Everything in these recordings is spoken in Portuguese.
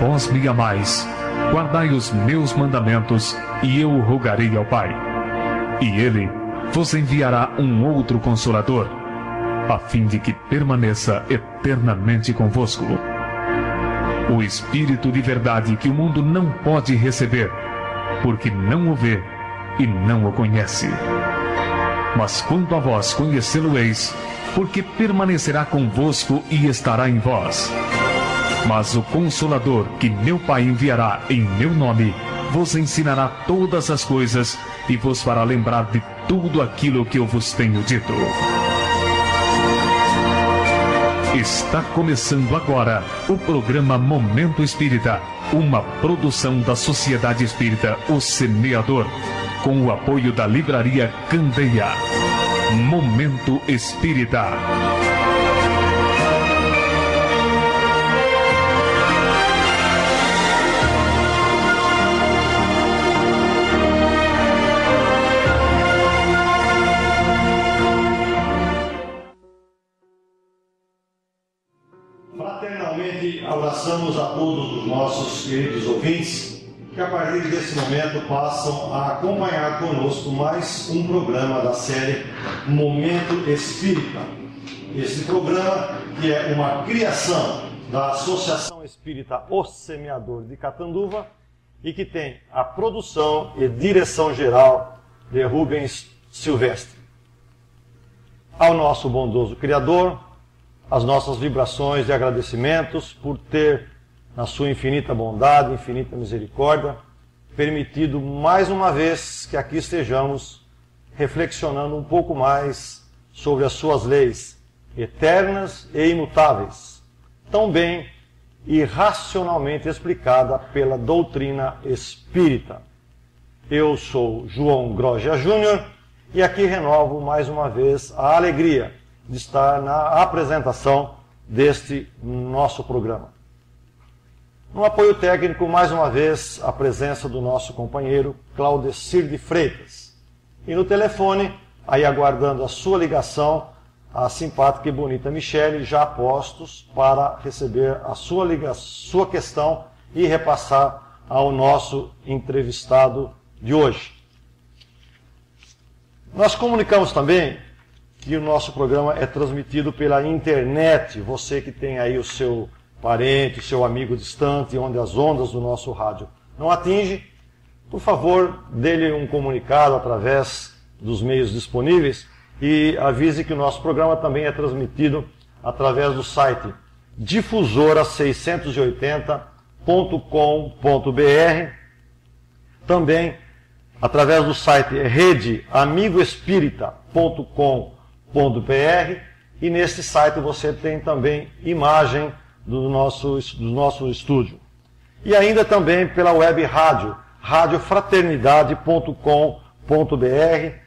vós me amais, guardai os meus mandamentos, e eu o rogarei ao Pai. E ele vos enviará um outro Consolador, a fim de que permaneça eternamente convosco. O Espírito de verdade que o mundo não pode receber, porque não o vê e não o conhece. Mas quanto a vós conhecê-lo-eis, porque permanecerá convosco e estará em vós. Mas o Consolador, que meu Pai enviará em meu nome, vos ensinará todas as coisas e vos fará lembrar de tudo aquilo que eu vos tenho dito. Está começando agora o programa Momento Espírita, uma produção da Sociedade Espírita O Semeador, com o apoio da Livraria Candeia. Momento Espírita. Fraternalmente abraçamos a todos os nossos queridos ouvintes que a partir desse momento passam a acompanhar conosco mais um programa da série Momento Espírita. Esse programa que é uma criação da Associação Espírita O Semeador de Catanduva e que tem a produção e direção geral de Rubens Silvestre. Ao nosso bondoso Criador, as nossas vibrações de agradecimentos por ter, na sua infinita bondade, infinita misericórdia, permitido mais uma vez que aqui estejamos reflexionando um pouco mais sobre as suas leis eternas e imutáveis, tão bem e racionalmente explicada pela doutrina espírita. Eu sou João Groja Júnior e aqui renovo mais uma vez a alegria de estar na apresentação deste nosso programa. No apoio técnico, mais uma vez, a presença do nosso companheiro Claudecir de Freitas. E no telefone, aí aguardando a sua ligação, a simpática e bonita Michele, já a postos para receber a sua questão e repassar ao nosso entrevistado de hoje. Nós comunicamos também que o nosso programa é transmitido pela internet. Você que tem aí o seu parente, o seu amigo distante, onde as ondas do nosso rádio não atingem, por favor, dê-lhe um comunicado através dos meios disponíveis e avise que o nosso programa também é transmitido através do site difusora680.com.br, também através do site redeamigoespírita.com.br, e nesse site você tem também imagem do nosso estúdio. E ainda também pela web rádio, radiofraternidade.com.br,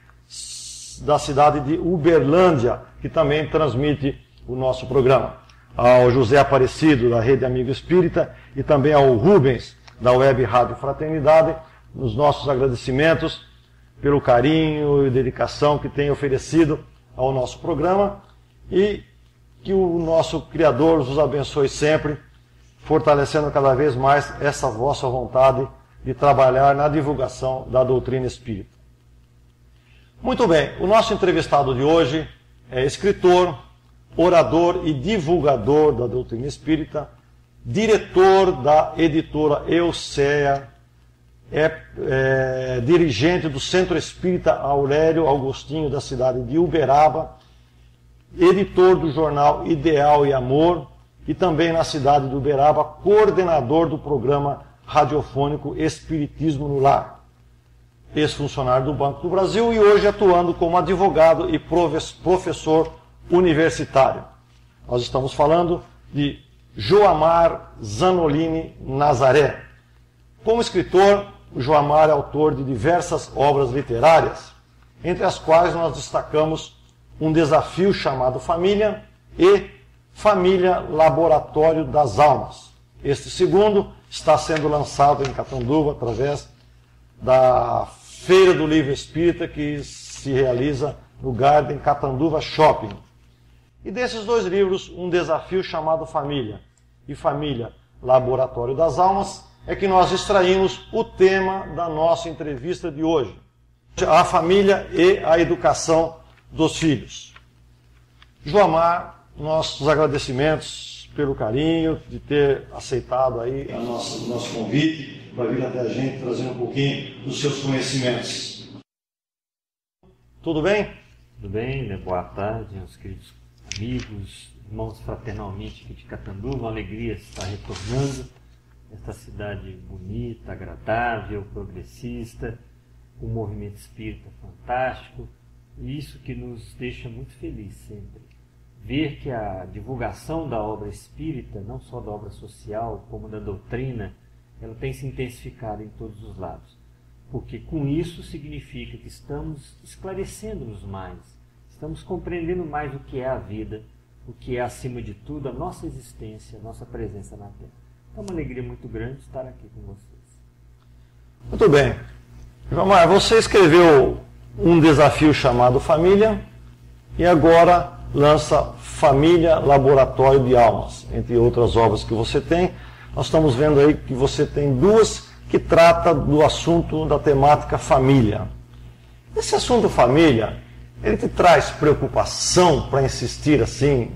da cidade de Uberlândia, que também transmite o nosso programa. Ao José Aparecido, da Rede Amigo Espírita, e também ao Rubens, da web Rádio Fraternidade, nos nossos agradecimentos pelo carinho e dedicação que tem oferecido ao nosso programa, e que o nosso Criador os abençoe sempre, fortalecendo cada vez mais essa vossa vontade de trabalhar na divulgação da doutrina espírita. Muito bem, o nosso entrevistado de hoje é escritor, orador e divulgador da doutrina espírita, diretor da editora Eucéia, é dirigente do Centro Espírita Aurélio Augustinho da cidade de Uberaba, editor do jornal Ideal e Amor, e também na cidade de Uberaba, coordenador do programa radiofônico Espiritismo no Lar. Ex-funcionário do Banco do Brasil e hoje atuando como advogado e professor universitário. Nós estamos falando de Joamar Zanolini Nazaré. Como escritor, o Joamar é autor de diversas obras literárias, entre as quais nós destacamos Um Desafio Chamado Família e Família Laboratório das Almas. Este segundo está sendo lançado em Catanduva através da Feira do Livro Espírita, que se realiza no Garden Catanduva Shopping. E desses dois livros, Um Desafio Chamado Família e Família Laboratório das Almas, é que nós extraímos o tema da nossa entrevista de hoje: a família e a educação dos filhos. Joamar, nossos agradecimentos pelo carinho de ter aceitado aí o nosso convite para vir até a gente trazer um pouquinho dos seus conhecimentos. Tudo bem? Tudo bem, né? Boa tarde, meus queridos amigos, irmãos fraternalmente aqui de Catanduva. Uma alegria estar retornando esta cidade bonita, agradável, progressista, com um movimento espírita fantástico, e isso que nos deixa muito felizes sempre. Ver que a divulgação da obra espírita, não só da obra social, como da doutrina, ela tem se intensificado em todos os lados. Porque com isso significa que estamos esclarecendo-nos mais, estamos compreendendo mais o que é a vida, o que é, acima de tudo, a nossa existência, a nossa presença na Terra. É uma alegria muito grande estar aqui com vocês. Muito bem. Joamar, você escreveu um desafio chamado Família e agora lança Família Laboratório de Almas, entre outras obras que você tem. Nós estamos vendo aí que você tem duas que trata do assunto da temática família. Esse assunto família, ele te traz preocupação para insistir assim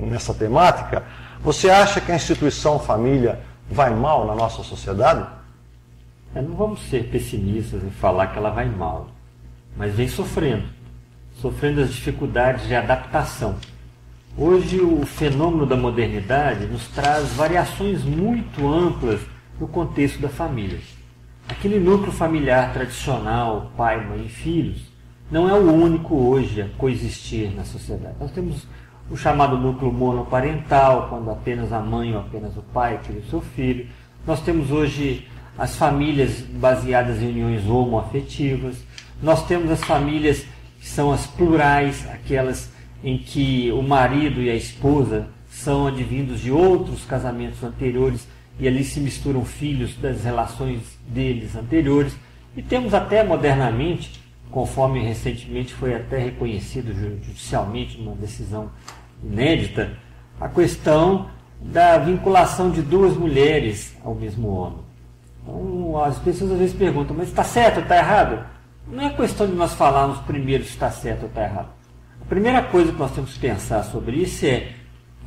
nessa temática? Você acha que a instituição família vai mal na nossa sociedade? Não vamos ser pessimistas em falar que ela vai mal, mas vem sofrendo as dificuldades de adaptação. Hoje o fenômeno da modernidade nos traz variações muito amplas no contexto da família. Aquele núcleo familiar tradicional, pai, mãe e filhos, não é o único hoje a coexistir na sociedade. Nós temos o chamado núcleo monoparental, quando apenas a mãe ou apenas o pai cria o seu filho. Nós temos hoje as famílias baseadas em uniões homoafetivas. Nós temos as famílias que são as plurais, aquelas em que o marido e a esposa são advindos de outros casamentos anteriores e ali se misturam filhos das relações deles anteriores. E temos até modernamente, conforme recentemente foi até reconhecido judicialmente numa decisão inédita, a questão da vinculação de duas mulheres ao mesmo homem. Então, as pessoas às vezes perguntam, mas está certo ou está errado? Não é questão de nós falarmos primeiro se está certo ou está errado. A primeira coisa que nós temos que pensar sobre isso é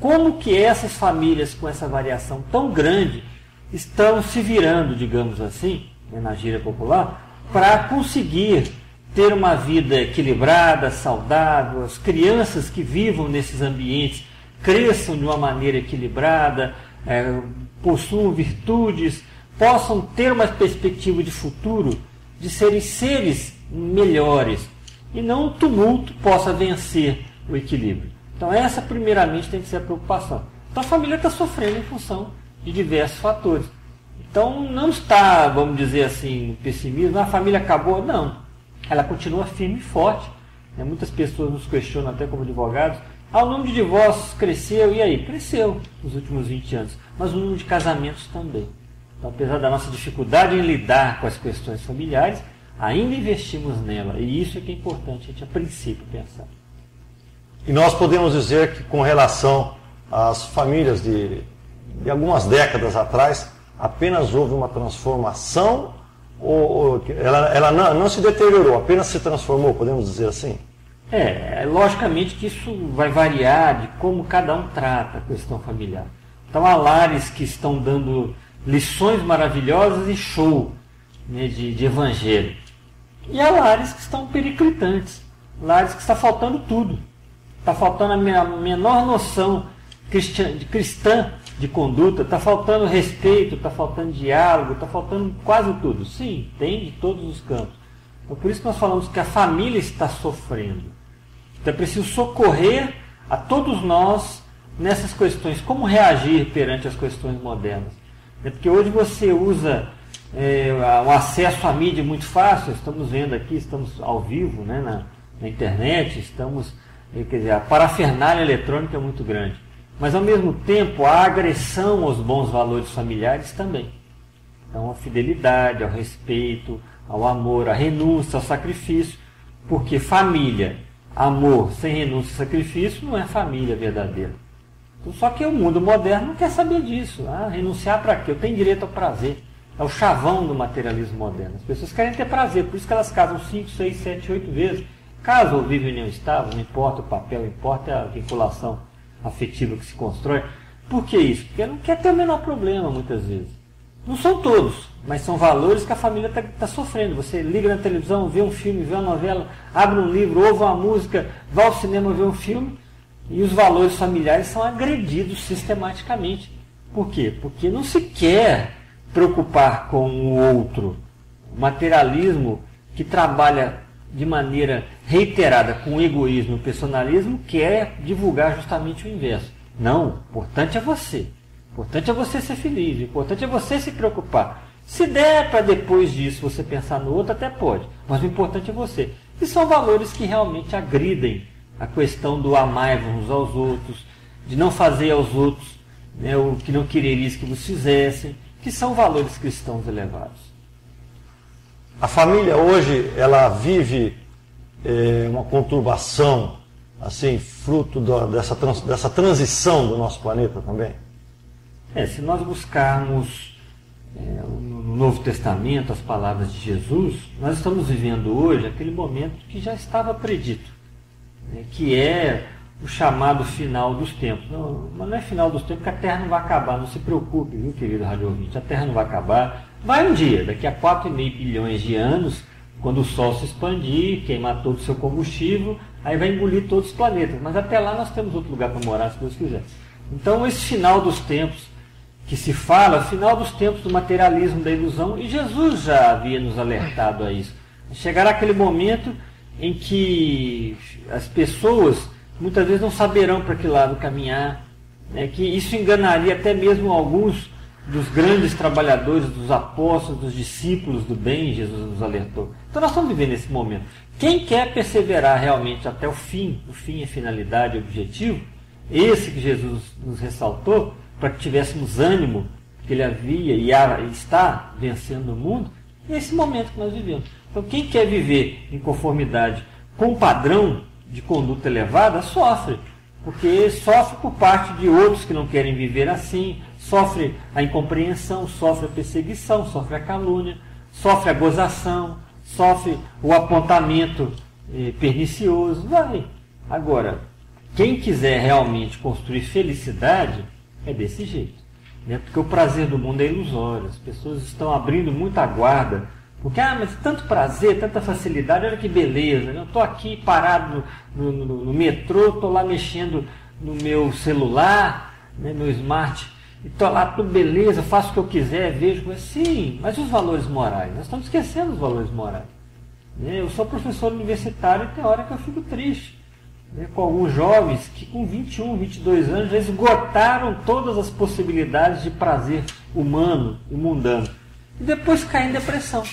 como que essas famílias com essa variação tão grande estão se virando, digamos assim, na gíria popular, para conseguir ter uma vida equilibrada, saudável, as crianças que vivam nesses ambientes cresçam de uma maneira equilibrada, possuam virtudes, possam ter uma perspectiva de futuro, de serem seres melhores, e não o tumulto possa vencer o equilíbrio. Então essa primeiramente tem que ser a preocupação. Então a família está sofrendo em função de diversos fatores. Então não está, vamos dizer assim, pessimismo, a família acabou, não. Ela continua firme e forte. Muitas pessoas nos questionam até como advogados, o número de divórcios cresceu, e aí? Cresceu nos últimos 20 anos, mas o número de casamentos também. Então, apesar da nossa dificuldade em lidar com as questões familiares, ainda investimos nela, e isso é que é importante a gente, a princípio, pensar. E nós podemos dizer que, com relação às famílias de algumas décadas atrás, apenas houve uma transformação, ou ela não se deteriorou, apenas se transformou, podemos dizer assim? Logicamente que isso vai variar de como cada um trata a questão familiar. Então, há lares que estão dando lições maravilhosas e show, de evangelho. E há lares que estão periclitantes, lares que está faltando tudo. Está faltando a menor noção cristã de conduta, está faltando respeito, está faltando diálogo, está faltando quase tudo. Sim, tem de todos os campos. Então, por isso que nós falamos que a família está sofrendo. Então é preciso socorrer a todos nós nessas questões. Como reagir perante as questões modernas? Porque hoje você usa o acesso à mídia muito fácil. Estamos vendo aqui, estamos ao vivo, na internet, a parafernália eletrônica é muito grande. Mas, ao mesmo tempo, a agressão aos bons valores familiares também. Então, a fidelidade, ao respeito, ao amor, à renúncia, ao sacrifício. Porque família, amor sem renúncia e sacrifício não é família verdadeira. Só que o mundo moderno não quer saber disso. Renunciar para quê? Eu tenho direito ao prazer. É o chavão do materialismo moderno. As pessoas querem ter prazer, por isso que elas casam 5, 6, 7, 8 vezes. Casam ou vivem em união estável, não importa o papel, importa a vinculação afetiva que se constrói. Por que isso? Porque não quer ter o menor problema, muitas vezes. Não são todos, mas são valores que a família está sofrendo. Você liga na televisão, vê um filme, vê uma novela, abre um livro, ouve uma música, vai ao cinema ver um filme, e os valores familiares são agredidos sistematicamente. Por quê? Porque não se quer preocupar com o outro. O materialismo que trabalha de maneira reiterada com o egoísmo e o personalismo quer divulgar justamente o inverso. Não, o importante é você. O importante é você ser feliz, o importante é você se preocupar. Se der para depois disso você pensar no outro, até pode, mas o importante é você. E são valores que realmente agridem a questão do amar uns aos outros, de não fazer aos outros, né, o que não quererias que vos fizessem, que são valores cristãos elevados. A família hoje, ela vive uma conturbação, assim, fruto dessa transição do nosso planeta também? Se nós buscarmos no Novo Testamento as palavras de Jesus, nós estamos vivendo hoje aquele momento que já estava predito, que é o chamado final dos tempos. Não, mas não é final dos tempos, porque a Terra não vai acabar, não se preocupe, viu, querido rádio ouvinte, a Terra não vai acabar. Vai um dia, daqui a 4,5 bilhões de anos, quando o Sol se expandir, queimar todo o seu combustível, aí vai engolir todos os planetas. Mas até lá nós temos outro lugar para morar, se Deus quiser. Então esse final dos tempos que se fala, é o final dos tempos do materialismo, da ilusão, e Jesus já havia nos alertado a isso. Chegará aquele momento em que as pessoas muitas vezes não saberão para que lado caminhar, que isso enganaria até mesmo alguns dos grandes trabalhadores, dos apóstolos, dos discípulos do bem, Jesus nos alertou. Então nós estamos vivendo esse momento. Quem quer perseverar realmente até o fim é finalidade, objetivo, esse que Jesus nos ressaltou, para que tivéssemos ânimo, que ele havia e está vencendo o mundo, é esse momento que nós vivemos. Então quem quer viver em conformidade com o padrão de conduta elevada, sofre, porque sofre por parte de outros que não querem viver assim, sofre a incompreensão, sofre a perseguição, sofre a calúnia, sofre a gozação, sofre o apontamento pernicioso. Vai. Agora, quem quiser realmente construir felicidade, é desse jeito. Porque o prazer do mundo é ilusório. As pessoas estão abrindo muita guarda. Porque, mas tanto prazer, tanta facilidade, olha que beleza. Eu estou aqui parado no metrô, estou lá mexendo no meu celular, meu smart, e estou lá, tudo beleza, faço o que eu quiser, vejo. Sim, mas e os valores morais? Nós estamos esquecendo os valores morais. Eu sou professor universitário e tem hora que eu fico triste com alguns jovens que com 21, 22 anos já esgotaram todas as possibilidades de prazer humano e mundano. E depois caem em depressão.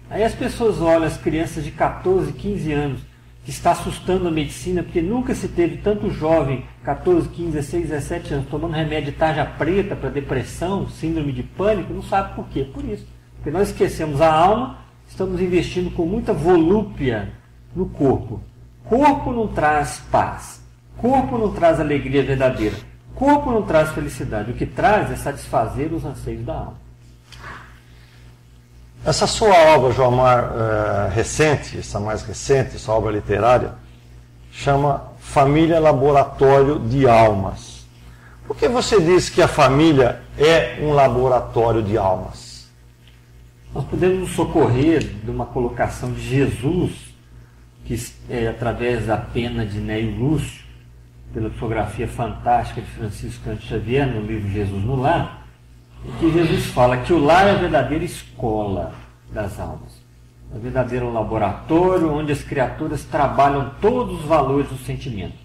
Aí as pessoas olham as crianças de 14, 15 anos, que está assustando a medicina, porque nunca se teve tanto jovem, 14, 15, 16, 17 anos, tomando remédio de tarja preta para depressão, síndrome de pânico, não sabe por quê. Por isso. Porque nós esquecemos a alma, estamos investindo com muita volúpia no corpo. Corpo não traz paz. Corpo não traz alegria verdadeira. Corpo não traz felicidade. O que traz é satisfazer os anseios da alma. Essa sua obra, Joamar, recente, essa mais recente, essa obra literária, chama Família Laboratório de Almas. Por que você diz que a família é um laboratório de almas? Nós podemos nos socorrer de uma colocação de Jesus, que através da pena de Neio Lúcio, pela fotografia fantástica de Francisco Cândido Xavier, no livro Jesus no Lar, em que Jesus fala que o lar é a verdadeira escola das almas, é o verdadeiro laboratório onde as criaturas trabalham todos os valores do sentimento.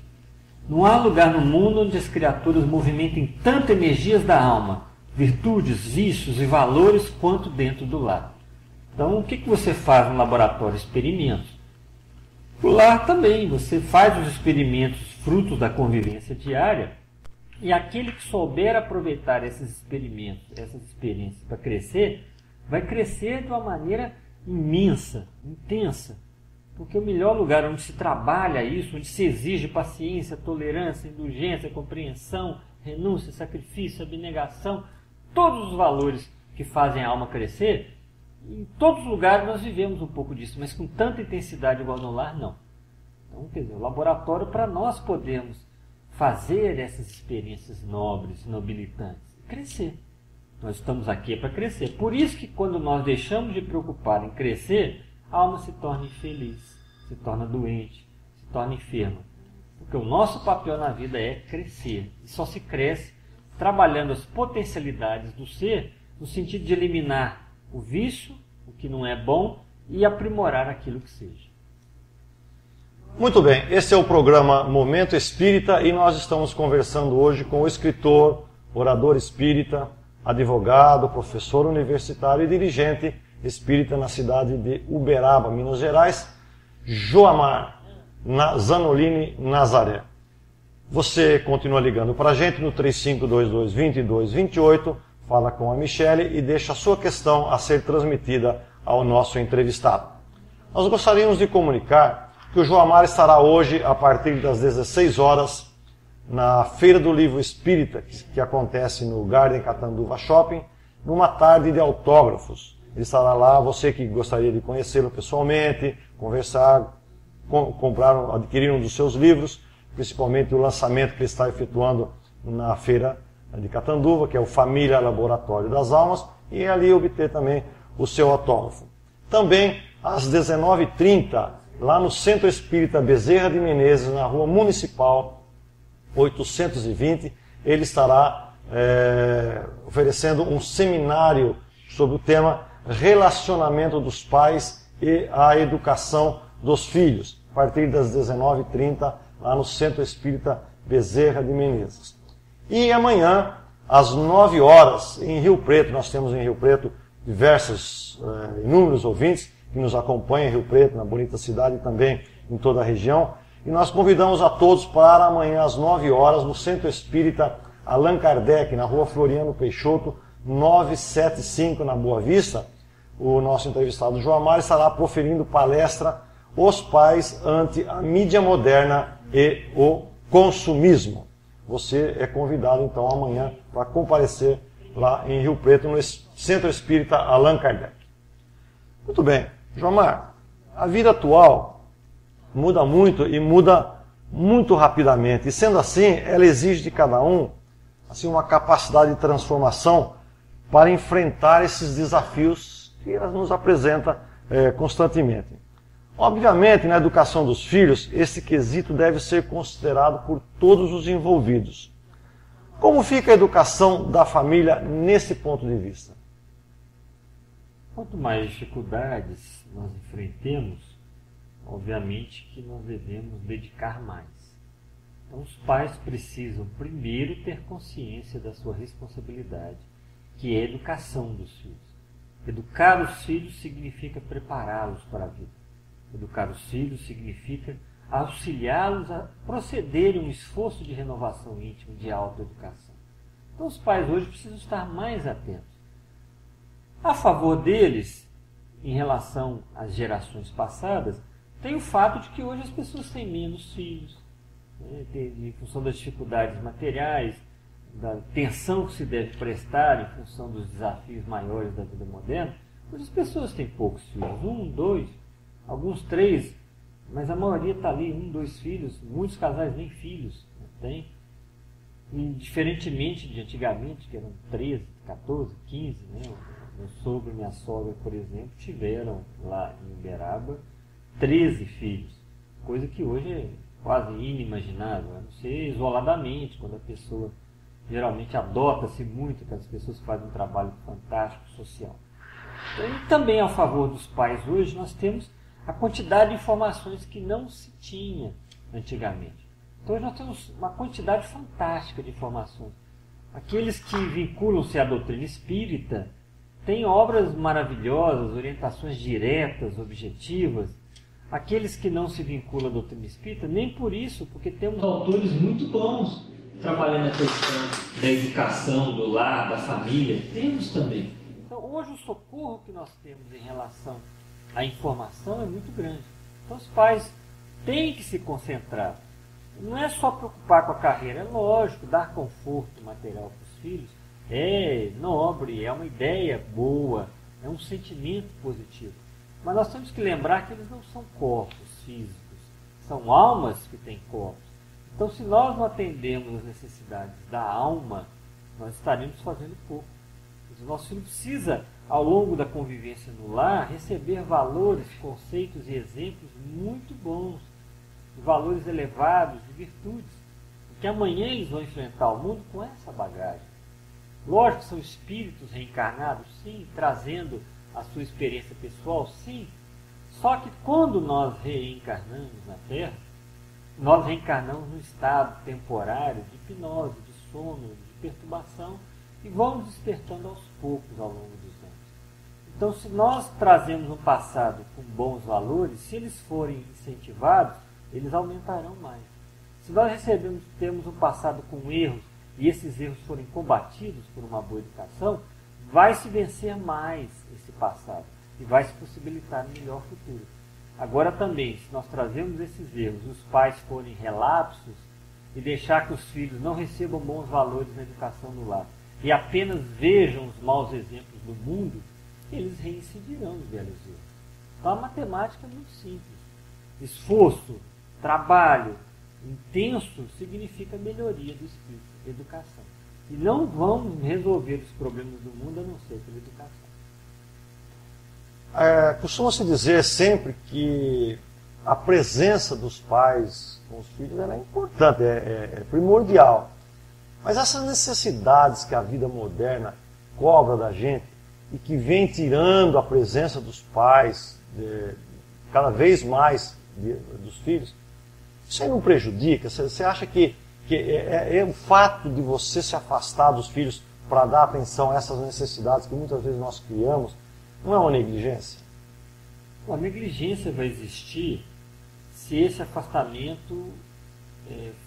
Não há lugar no mundo onde as criaturas movimentem tanto energias da alma, virtudes, vícios e valores quanto dentro do lar. Então, o que você faz no laboratório? Experimentos. O lar também, você faz os experimentos frutos da convivência diária, e aquele que souber aproveitar esses experimentos, essas experiências para crescer, vai crescer de uma maneira imensa, intensa. Porque o melhor lugar onde se trabalha isso, onde se exige paciência, tolerância, indulgência, compreensão, renúncia, sacrifício, abnegação, todos os valores que fazem a alma crescer. Em todos os lugares nós vivemos um pouco disso, mas com tanta intensidade igual no lar, não. Então, quer dizer, o laboratório para nós podermos fazer essas experiências nobres, nobilitantes, crescer. Nós estamos aqui para crescer. Por isso que quando nós deixamos de preocupar em crescer, a alma se torna infeliz, se torna doente, se torna enferma. Porque o nosso papel na vida é crescer. E só se cresce trabalhando as potencialidades do ser, no sentido de eliminar o vício, o que não é bom, e aprimorar aquilo que seja. Muito bem, esse é o programa Momento Espírita e nós estamos conversando hoje com o escritor, orador espírita, advogado, professor universitário e dirigente espírita na cidade de Uberaba, Minas Gerais, Joamar Zanolini Nazaré. Você continua ligando para a gente no 3522-2228, fala com a Michele e deixa a sua questão a ser transmitida ao nosso entrevistado. Nós gostaríamos de comunicar que o Joamar estará hoje, a partir das 16 horas, na Feira do Livro Espírita, que acontece no Garden Catanduva Shopping, numa tarde de autógrafos. Ele estará lá, você que gostaria de conhecê-lo pessoalmente, conversar, adquirir um dos seus livros, principalmente o lançamento que ele está efetuando na Feira de Catanduva, que é o Família Laboratório das Almas, e ali obter também o seu autógrafo. Também, às 19h30, lá no Centro Espírita Bezerra de Menezes, na Rua Municipal 820, ele estará oferecendo um seminário sobre o tema Relacionamento dos Pais e a Educação dos Filhos, a partir das 19h30, lá no Centro Espírita Bezerra de Menezes. E amanhã, às 9 horas, em Rio Preto, nós temos em Rio Preto inúmeros ouvintes que nos acompanham em Rio Preto, na bonita cidade e também em toda a região. E nós convidamos a todos para amanhã às 9 horas no Centro Espírita Allan Kardec, na Rua Floriano Peixoto, 975, na Boa Vista. O nosso entrevistado Joamar estará proferindo palestra Os Pais ante a Mídia Moderna e o Consumismo. Você é convidado então amanhã para comparecer lá em Rio Preto, no Centro Espírita Allan Kardec. Muito bem. Joamar, a vida atual muda muito e muda muito rapidamente. E sendo assim, ela exige de cada um assim, uma capacidade de transformação para enfrentar esses desafios que ela nos apresenta constantemente. Obviamente, na educação dos filhos, esse quesito deve ser considerado por todos os envolvidos. Como fica a educação da família nesse ponto de vista? Quanto mais dificuldades nós enfrentemos, obviamente que nós devemos dedicar mais. Então, os pais precisam primeiro ter consciência da sua responsabilidade, que é a educação dos filhos. Educar os filhos significa prepará-los para a vida. Educar os filhos significa auxiliá-los a procederem um esforço de renovação íntima, de autoeducação. Então, os pais hoje precisam estar mais atentos. A favor deles, em relação às gerações passadas, tem o fato de que hoje as pessoas têm menos filhos, né, em função das dificuldades materiais, da atenção que se deve prestar em função dos desafios maiores da vida moderna. Hoje as pessoas têm poucos filhos, 1, 2, alguns 3, mas a maioria está ali, 1, 2 filhos, muitos casais nem filhos têm. E diferentemente de antigamente, que eram 13, 14, 15, né? Meu sogro e minha sogra, por exemplo, tiveram lá em Uberaba 13 filhos, coisa que hoje é quase inimaginável, a não ser isoladamente, quando a pessoa geralmente adota-se muito, aquelas pessoas que fazem um trabalho fantástico social. E também, a favor dos pais hoje, nós temos a quantidade de informações que não se tinha antigamente. Então, hoje nós temos uma quantidade fantástica de informações. Aqueles que vinculam-se à doutrina espírita têm obras maravilhosas, orientações diretas, objetivas. Aqueles que não se vinculam à doutrina espírita, nem por isso, porque temos autores muito bons trabalhando a questão da educação, do lar, da família. Temos também. Então, hoje o socorro que nós temos em relação à informação é muito grande. Então, os pais têm que se concentrar Não é só preocupar com a carreira, é lógico, dar conforto material para os filhos é nobre, é uma ideia boa, é um sentimento positivo. Mas nós temos que lembrar que eles não são corpos físicos, são almas que têm corpos. Então, se nós não atendermos as necessidades da alma, nós estaremos fazendo pouco. O nosso filho precisa, ao longo da convivência no lar, receber valores, conceitos e exemplos muito bons, de valores elevados, de virtudes, porque amanhã eles vão enfrentar o mundo com essa bagagem. Lógico que são espíritos reencarnados, sim, trazendo a sua experiência pessoal, sim. Só que quando nós reencarnamos na Terra, nós reencarnamos num estado temporário de hipnose, de sono, de perturbação, e vamos despertando aos poucos ao longo dos anos. Então, se nós trazemos um passado com bons valores, se eles forem incentivados, eles aumentarão mais. Se nós temos um passado com erros, e esses erros forem combatidos por uma boa educação, vai se vencer mais esse passado e vai se possibilitar um melhor futuro. Agora também, se nós trazemos esses erros, os pais forem relapsos e deixar que os filhos não recebam bons valores na educação no lar e apenas vejam os maus exemplos do mundo, eles reincidirão os velhos erros. Então a matemática é muito simples. Esforço, trabalho intenso significa melhoria do espírito, educação. E não vamos resolver os problemas do mundo a não ser pela educação. Costuma-se dizer sempre que a presença dos pais com os filhos é importante, é primordial. Mas essas necessidades que a vida moderna cobra da gente e que vem tirando a presença dos pais cada vez mais dos filhos, isso aí não prejudica? Você acha que é o fato de você se afastar dos filhos para dar atenção a essas necessidades que muitas vezes nós criamos, não é uma negligência? A negligência vai existir se esse afastamento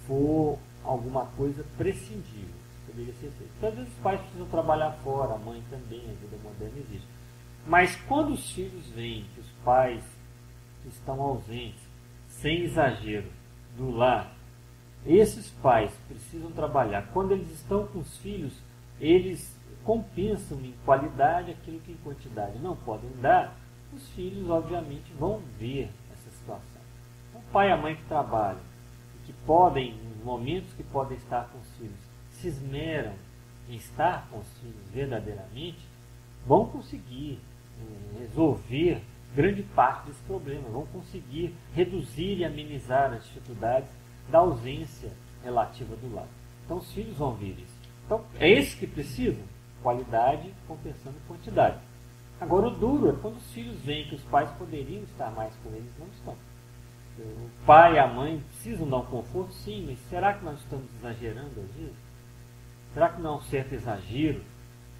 for alguma coisa prescindível. Poderia ser feito. Então, às vezes os pais precisam trabalhar fora, a mãe também, a vida moderna existe. Mas quando os filhos veem que os pais estão ausentes, sem exagero, do lar, esses pais precisam trabalhar. Quando eles estão com os filhos, eles compensam em qualidade aquilo que em quantidade não podem dar. Os filhos, obviamente, vão ver essa situação. Então, o pai e a mãe que trabalham, que podem, nos momentos que podem estar com os filhos, se esmeram em estar com os filhos verdadeiramente, vão conseguir resolver grande parte desse problema, vão conseguir reduzir e amenizar as dificuldades da ausência relativa do lar. Então os filhos vão ver isso. Então é esse que precisam, qualidade compensando quantidade. Agora o duro é quando os filhos veem que os pais poderiam estar mais com eles, não estão. O pai e a mãe precisam dar um conforto, sim, mas será que nós estamos exagerando às vezes? Será que não é um certo exagero?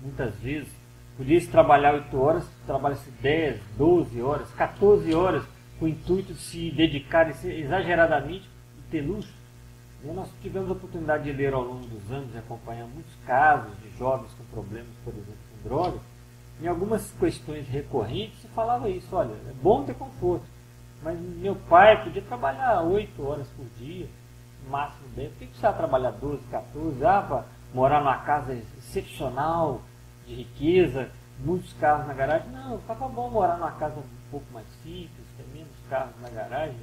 Muitas vezes podia-se trabalhar 8 horas, trabalha-se 10, 12 horas, 14 horas, com o intuito de se dedicar exageradamente e ter luxo. E nós tivemos a oportunidade de ler ao longo dos anos e acompanhar muitos casos de jovens com problemas, por exemplo, com drogas. Em algumas questões recorrentes se falava isso, olha, é bom ter conforto, mas meu pai podia trabalhar 8 horas por dia, no máximo 10, por que você vai trabalhar 12, 14? Para morar numa casa excepcional, de riqueza, muitos carros na garagem. Não, estava bom morar numa casa um pouco mais simples, ter menos carros na garagem.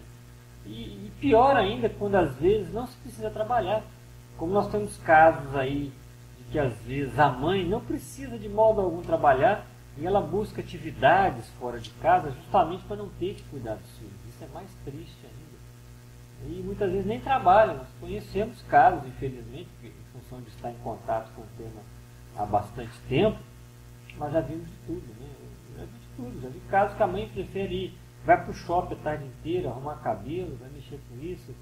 E pior ainda, quando às vezes não se precisa trabalhar. Como nós temos casos aí de que às vezes a mãe não precisa de modo algum trabalhar e ela busca atividades fora de casa justamente para não ter que cuidar dos filhos. Isso é mais triste ainda. E muitas vezes nem trabalham. Nós conhecemos casos, infelizmente, em função de estar em contato com o tema há bastante tempo, mas já vimos de tudo, né? Já vi de tudo, já vi casos que a mãe prefere ir, vai para o shopping a tarde inteira, arrumar cabelo, vai mexer com isso,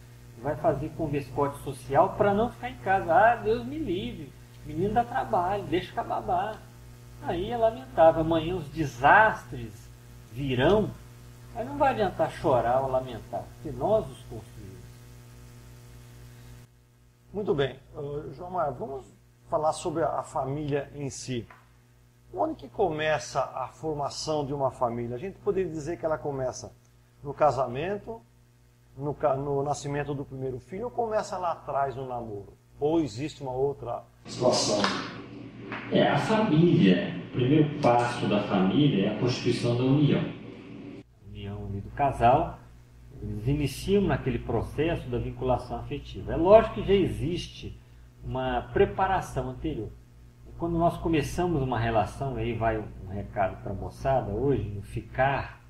vai fazer converscote social para não ficar em casa. Ah, Deus me livre, menino dá trabalho, deixa com a babá. Aí é lamentável, amanhã os desastres virão, aí não vai adiantar chorar ou lamentar, porque nós os construímos. Muito bem, João Mar, vamos falar sobre a família em si. Onde que começa a formação de uma família? A gente poderia dizer que ela começa no casamento, no nascimento do primeiro filho ou começa lá atrás no namoro? Ou existe uma outra situação? A família, o primeiro passo da família é a constituição da união. A união ali do casal, eles iniciam naquele processo da vinculação afetiva. É lógico que já existe uma preparação anterior. Quando nós começamos uma relação, aí vai um recado para a moçada hoje, no ficar,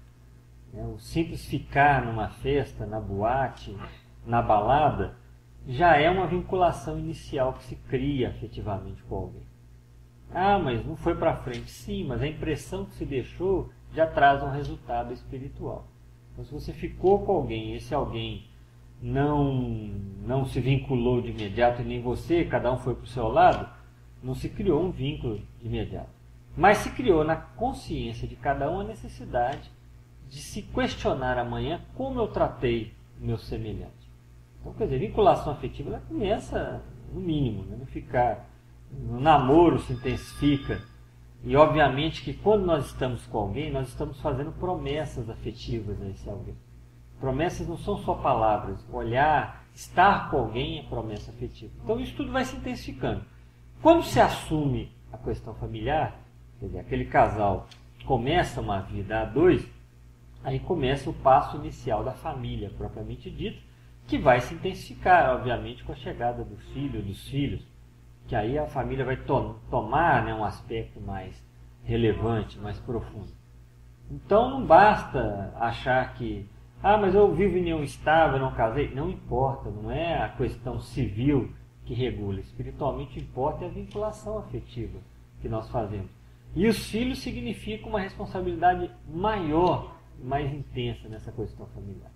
o simples ficar numa festa, na boate, na balada, já é uma vinculação inicial que se cria afetivamente com alguém. Ah, mas não foi para frente. Sim, mas a impressão que se deixou já traz um resultado espiritual. Então, se você ficou com alguém, esse alguém não se vinculou de imediato e nem você, cada um foi para o seu lado, não se criou um vínculo de imediato. Mas se criou na consciência de cada um a necessidade de se questionar amanhã como eu tratei o meu semelhante. Então, quer dizer, vinculação afetiva ela começa no mínimo, né? Não ficar... No namoro se intensifica. E obviamente que quando nós estamos com alguém, nós estamos fazendo promessas afetivas a esse alguém. Promessas não são só palavras. Olhar, estar com alguém é promessa afetiva. Então isso tudo vai se intensificando. Quando se assume a questão familiar, quer dizer, aquele casal começa uma vida a dois, aí começa o passo inicial da família, propriamente dito, que vai se intensificar, obviamente, com a chegada do filho, dos filhos, que aí a família vai tomar, né, um aspecto mais relevante, mais profundo. Então não basta achar que, mas eu vivo em união estável, não casei. Não importa, não é a questão civil que regula. Espiritualmente importa é a vinculação afetiva que nós fazemos. E os filhos significam uma responsabilidade maior, mais intensa nessa questão familiar.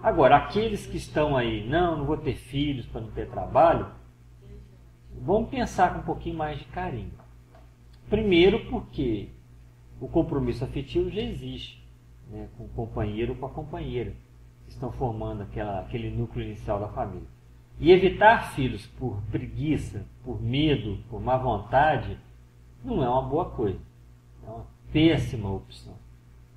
Agora, aqueles que estão aí, não vou ter filhos para não ter trabalho, vamos pensar com um pouquinho mais de carinho. Primeiro porque o compromisso afetivo já existe, né, com o companheiro ou com a companheira, que estão formando aquele núcleo inicial da família. E evitar filhos por preguiça, por medo, por má vontade, não é uma boa coisa. É uma péssima opção.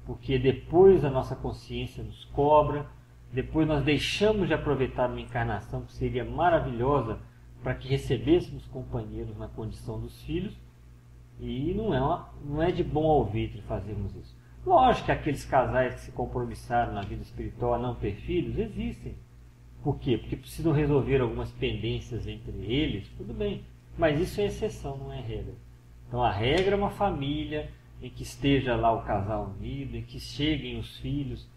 Porque depois a nossa consciência nos cobra, depois nós deixamos de aproveitar uma encarnação que seria maravilhosa para que recebêssemos companheiros na condição dos filhos, e não é de bom alvitre fazermos isso. Lógico que aqueles casais que se compromissaram na vida espiritual a não ter filhos existem. Por quê? Porque precisam resolver algumas pendências entre eles, tudo bem, mas isso é exceção, não é regra. Então a regra é uma família em que esteja lá o casal unido, em que cheguem os filhos.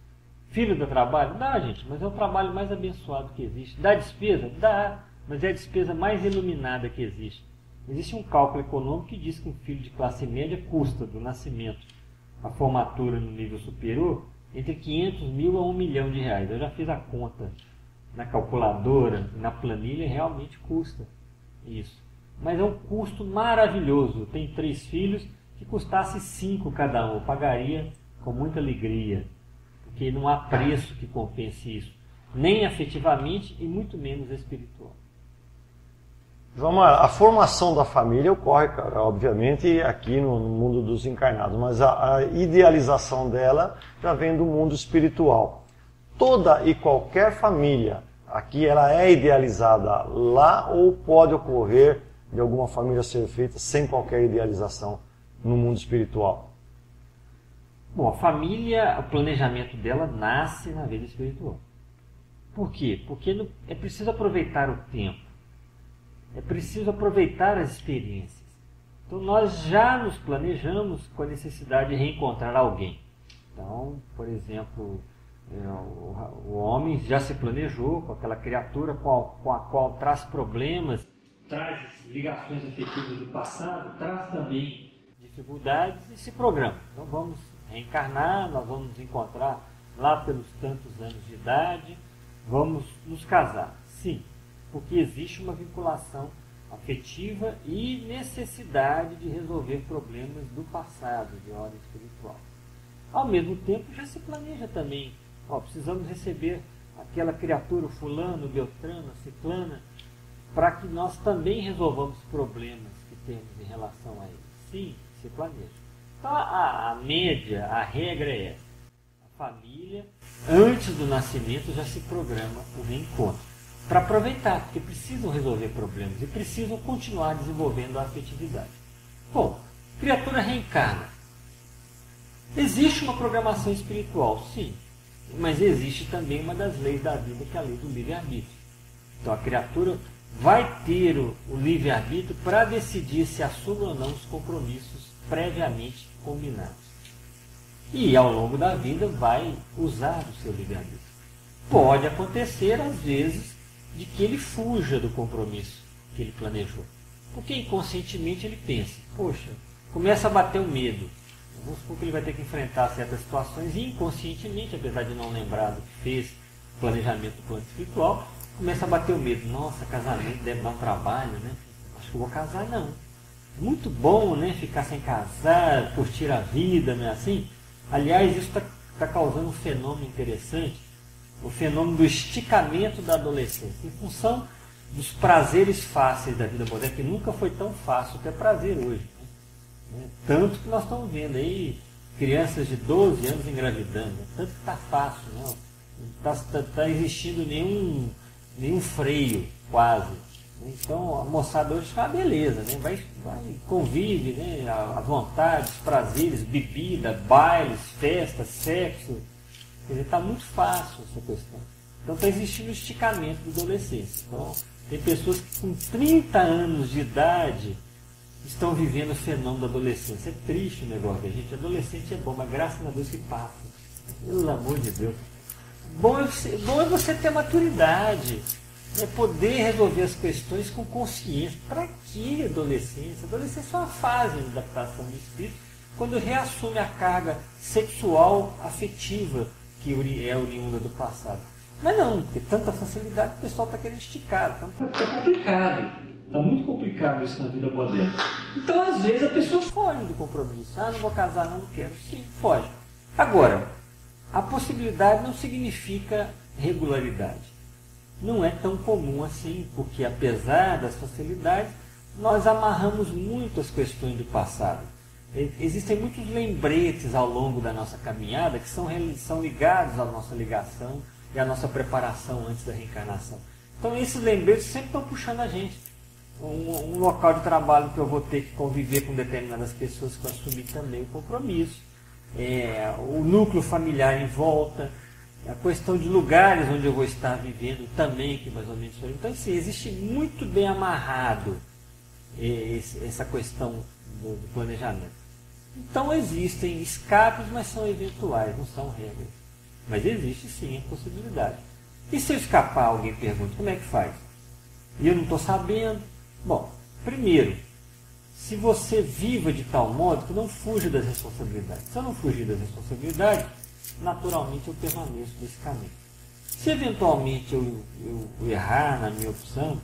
Filho dá trabalho? Dá, gente, mas é o trabalho mais abençoado que existe. Dá despesa? Dá. Mas é a despesa mais iluminada que existe. Existe um cálculo econômico que diz que um filho de classe média custa, do nascimento à formatura no nível superior, entre 500 mil a 1 milhão de reais. Eu já fiz a conta na calculadora, na planilha, realmente custa isso. Mas é um custo maravilhoso. Tem 3 filhos, que custasse 5 cada um. Eu pagaria com muita alegria, porque não há preço que compense isso, nem afetivamente e muito menos espiritual. João, a formação da família ocorre, cara, obviamente, aqui no mundo dos encarnados, mas a idealização dela já vem do mundo espiritual. Toda e qualquer família aqui, ela é idealizada lá ou pode ocorrer de alguma família ser feita sem qualquer idealização no mundo espiritual? Bom, a família, o planejamento dela nasce na vida espiritual. Por quê? Porque é preciso aproveitar o tempo. É preciso aproveitar as experiências. Então nós já nos planejamos com a necessidade de reencontrar alguém. Então, por exemplo, o homem já se planejou com aquela criatura com a qual traz problemas, traz ligações afetivas do passado, traz também dificuldades e se programa. Então vamos reencarnar, nós vamos nos encontrar lá pelos tantos anos de idade, vamos nos casar. Sim, porque existe uma vinculação afetiva e necessidade de resolver problemas do passado, de ordem espiritual. Ao mesmo tempo, já se planeja também, precisamos receber aquela criatura, fulano, beltrano, ciclana, para que nós também resolvamos problemas que temos em relação a eles. Sim, se planeja. Então, a média, a regra é essa. A família, antes do nascimento já se programa o reencontro. Para aproveitar, porque precisam resolver problemas e precisam continuar desenvolvendo a afetividade. Bom, criatura reencarna. Existe uma programação espiritual, sim, mas existe também uma das leis da vida, que é a lei do livre-arbítrio. Então a criatura vai ter o livre-arbítrio para decidir se assume ou não os compromissos previamente combinados. E ao longo da vida vai usar o seu livre-arbítrio. Pode acontecer, às vezes, de que ele fuja do compromisso que ele planejou. Porque inconscientemente ele pensa, poxa, começa a bater o medo. Vamos supor que ele vai ter que enfrentar certas situações e inconscientemente, apesar de não lembrar do que fez, planejamento do plano espiritual, começa a bater o medo. Nossa, casamento deve dar um trabalho, né? Acho que eu vou casar, não. Muito bom, né? Ficar sem casar, curtir a vida, não é assim? Aliás, isso está causando um fenômeno interessante, o fenômeno do esticamento da adolescência, em função dos prazeres fáceis da vida moderna, que nunca foi tão fácil ter prazer hoje. Né? Tanto que nós estamos vendo aí crianças de 12 anos engravidando, tanto que está fácil, não está existindo nenhum freio, quase. Então a moçada hoje fala, beleza, né? vai convive, né? À vontade, os prazeres, bebida, bailes, festas, sexo. Quer dizer, está muito fácil essa questão. Então está existindo o esticamento da adolescência. Então, tem pessoas que com 30 anos de idade estão vivendo o fenômeno da adolescência. É triste o negócio, gente. Adolescente é bom, mas graças a Deus que passa. Pelo amor de Deus. Bom é você ter maturidade. É poder resolver as questões com consciência. Para que adolescência? Adolescência é uma fase de adaptação do espírito, quando reassume a carga sexual afetiva que é oriunda do passado. Mas não, porque tanta facilidade que o pessoal está querendo esticar. Então está complicado. Está muito complicado isso na vida moderna. Então, às vezes, a pessoa foge do compromisso. Ah, não vou casar, não quero. Sim, foge. Agora, a possibilidade não significa regularidade. Não é tão comum assim, porque apesar das facilidades, nós amarramos muito as questões do passado. Existem muitos lembretes ao longo da nossa caminhada que são ligados à nossa ligação e à nossa preparação antes da reencarnação. Então esses lembretes sempre estão puxando a gente. Um local de trabalho que eu vou ter que conviver com determinadas pessoas que eu assumi também o compromisso. O núcleo familiar em volta. A questão de lugares onde eu vou estar vivendo também, que mais ou menos foi. Então, assim, existe muito bem amarrado essa questão do planejamento. Então, existem escapes, mas são eventuais, não são regras. Mas existe sim a possibilidade. E se eu escapar, alguém pergunta, como é que faz? E eu não estou sabendo. Bom, primeiro, se você viva de tal modo que não fuja das responsabilidades. Se eu não fugir das responsabilidades, naturalmente eu permaneço nesse caminho. Se eventualmente eu errar na minha opção,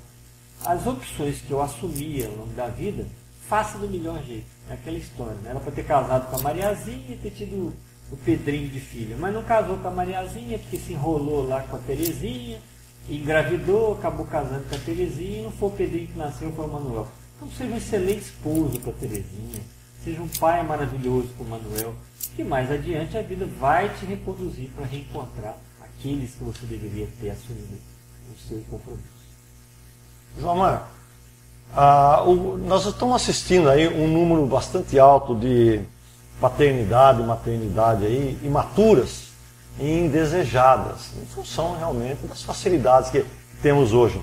as opções que eu assumi ao longo da vida, faça do melhor jeito. É aquela história, né? Ela pode ter casado com a Mariazinha e ter tido o Pedrinho de filho, mas não casou com a Mariazinha porque se enrolou lá com a Terezinha, engravidou, acabou casando com a Terezinha e não foi o Pedrinho que nasceu, foi o Manuel. Então seja um excelente esposo para a Terezinha, seja um pai maravilhoso para o Manuel, que mais adiante a vida vai te reconduzir para reencontrar aqueles que você deveria ter assumido o seu compromisso. João Marco, nós estamos assistindo aí um número bastante alto de paternidade e maternidade aí, imaturas e indesejadas, em função realmente das facilidades que temos hoje.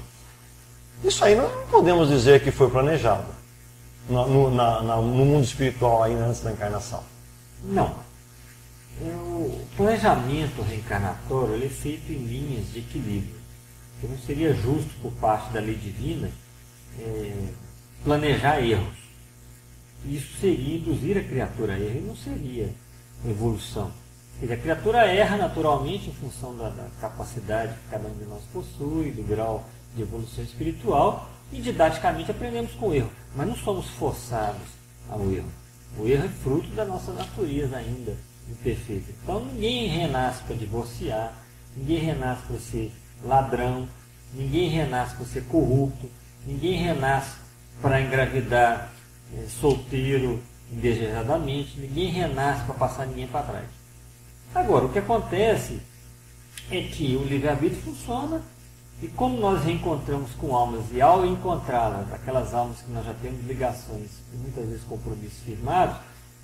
Isso aí não podemos dizer que foi planejado no mundo espiritual ainda antes da encarnação. Não. O planejamento reencarnatório ele é feito em linhas de equilíbrio. Que não seria justo por parte da lei divina planejar erros. Isso seria induzir a criatura a erro e não seria evolução. Quer dizer, a criatura erra naturalmente em função da capacidade que cada um de nós possui, do grau de evolução espiritual, e didaticamente aprendemos com o erro. Mas não somos forçados ao erro. O erro é fruto da nossa natureza ainda imperfeita. Então ninguém renasce para divorciar, ninguém renasce para ser ladrão, ninguém renasce para ser corrupto, ninguém renasce para engravidar solteiro indesesadamente, ninguém renasce para passar ninguém para trás. Agora, o que acontece é que o livre-arbítrio funciona e como nós reencontramos com almas e ao encontrá-las, aquelas almas que nós já temos ligações e muitas vezes compromissos firmados,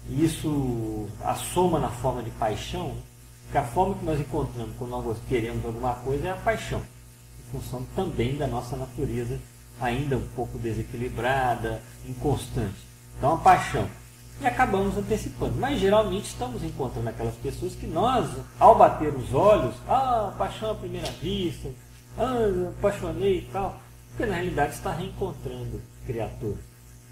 e isso assoma na forma de paixão, porque a forma que nós encontramos quando nós queremos alguma coisa é a paixão, em função também da nossa natureza ainda um pouco desequilibrada, inconstante. Então a paixão. E acabamos antecipando. Mas geralmente estamos encontrando aquelas pessoas que nós, ao bater os olhos, paixão à primeira vista, apaixonei e tal, porque na realidade está reencontrando o Criador.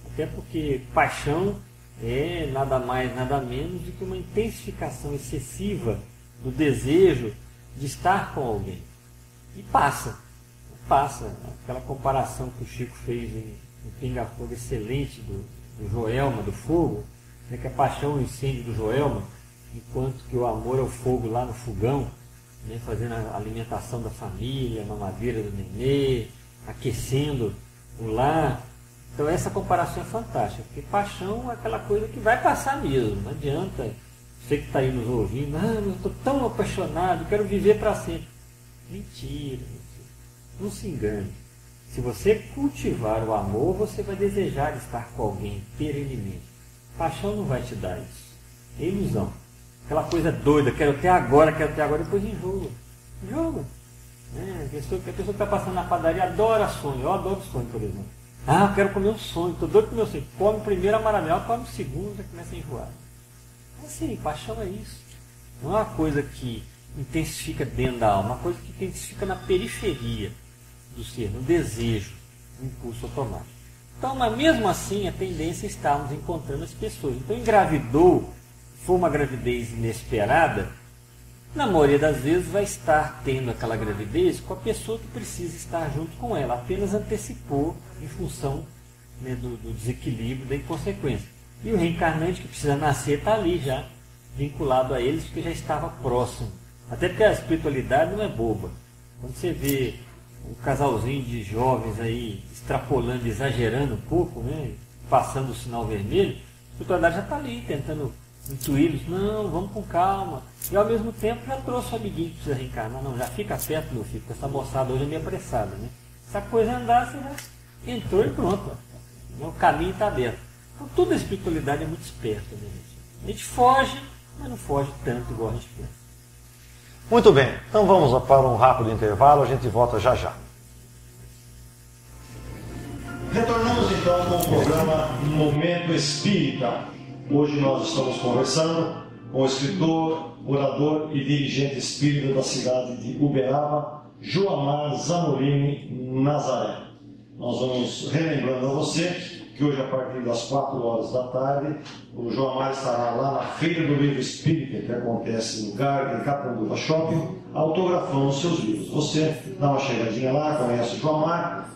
Até porque paixão é nada mais, nada menos do que uma intensificação excessiva do desejo de estar com alguém. E passa. Aquela comparação que o Chico fez em Pinga-Fogo excelente do Joelma, do fogo, né, que a paixão é o incêndio do Joelma, enquanto que o amor é o fogo lá no fogão, né, fazendo a alimentação da família, a mamadeira do nenê, aquecendo o lar. Então essa comparação é fantástica, porque paixão é aquela coisa que vai passar mesmo, não adianta você que está aí nos ouvindo, eu estou tão apaixonado, quero viver para sempre. Mentira, não se engane. Se você cultivar o amor, você vai desejar estar com alguém perenemente. Paixão não vai te dar isso. É ilusão. Aquela coisa doida, quero ter agora, depois enjoa. A pessoa que está passando na padaria adora sonho. Eu adoro sonho, por exemplo. Eu quero comer um sonho, estou doido com o meu sonho. Come o primeiro a maramela, come o segundo, já começa a enjoar. Assim, paixão é isso. Não é uma coisa que intensifica dentro da alma, é uma coisa que intensifica na periferia do ser, no desejo, no impulso automático. Então, mas mesmo assim, a tendência é estarmos encontrando as pessoas. Então, engravidou, foi uma gravidez inesperada, na maioria das vezes vai estar tendo aquela gravidez com a pessoa que precisa estar junto com ela, apenas antecipou em função, né, do desequilíbrio, da inconsequência. E o reencarnante que precisa nascer está ali já, vinculado a eles, porque já estava próximo. Até porque a espiritualidade não é boba. Quando você vê um casalzinho de jovens aí extrapolando, exagerando um pouco, né, passando o sinal vermelho, a espiritualidade já está ali, tentando intuí-los, não, vamos com calma. E ao mesmo tempo já trouxe o amiguinho que precisa reencarnar, não, já fica perto, meu filho, porque essa moçada hoje é meio apressada, né? Se a coisa andar, você já entrou e pronto, o caminho está aberto. Então toda a espiritualidade é muito esperta, né, gente? A gente foge, mas não foge tanto igual a gente pensa. Muito bem, então vamos para um rápido intervalo, a gente volta já já. Retornamos então com o programa Momento Espírita. Hoje nós estamos conversando com o escritor, orador e dirigente espírita da cidade de Uberaba, Joamar Zanolini Nazaré. Nós vamos relembrando a você que hoje, a partir das 4 horas da tarde, o Joamar estará lá na Feira do Livro Espírita, que acontece no Garden, em Catanduva Shopping, autografando os seus livros. Você dá uma chegadinha lá, conhece o Joamar,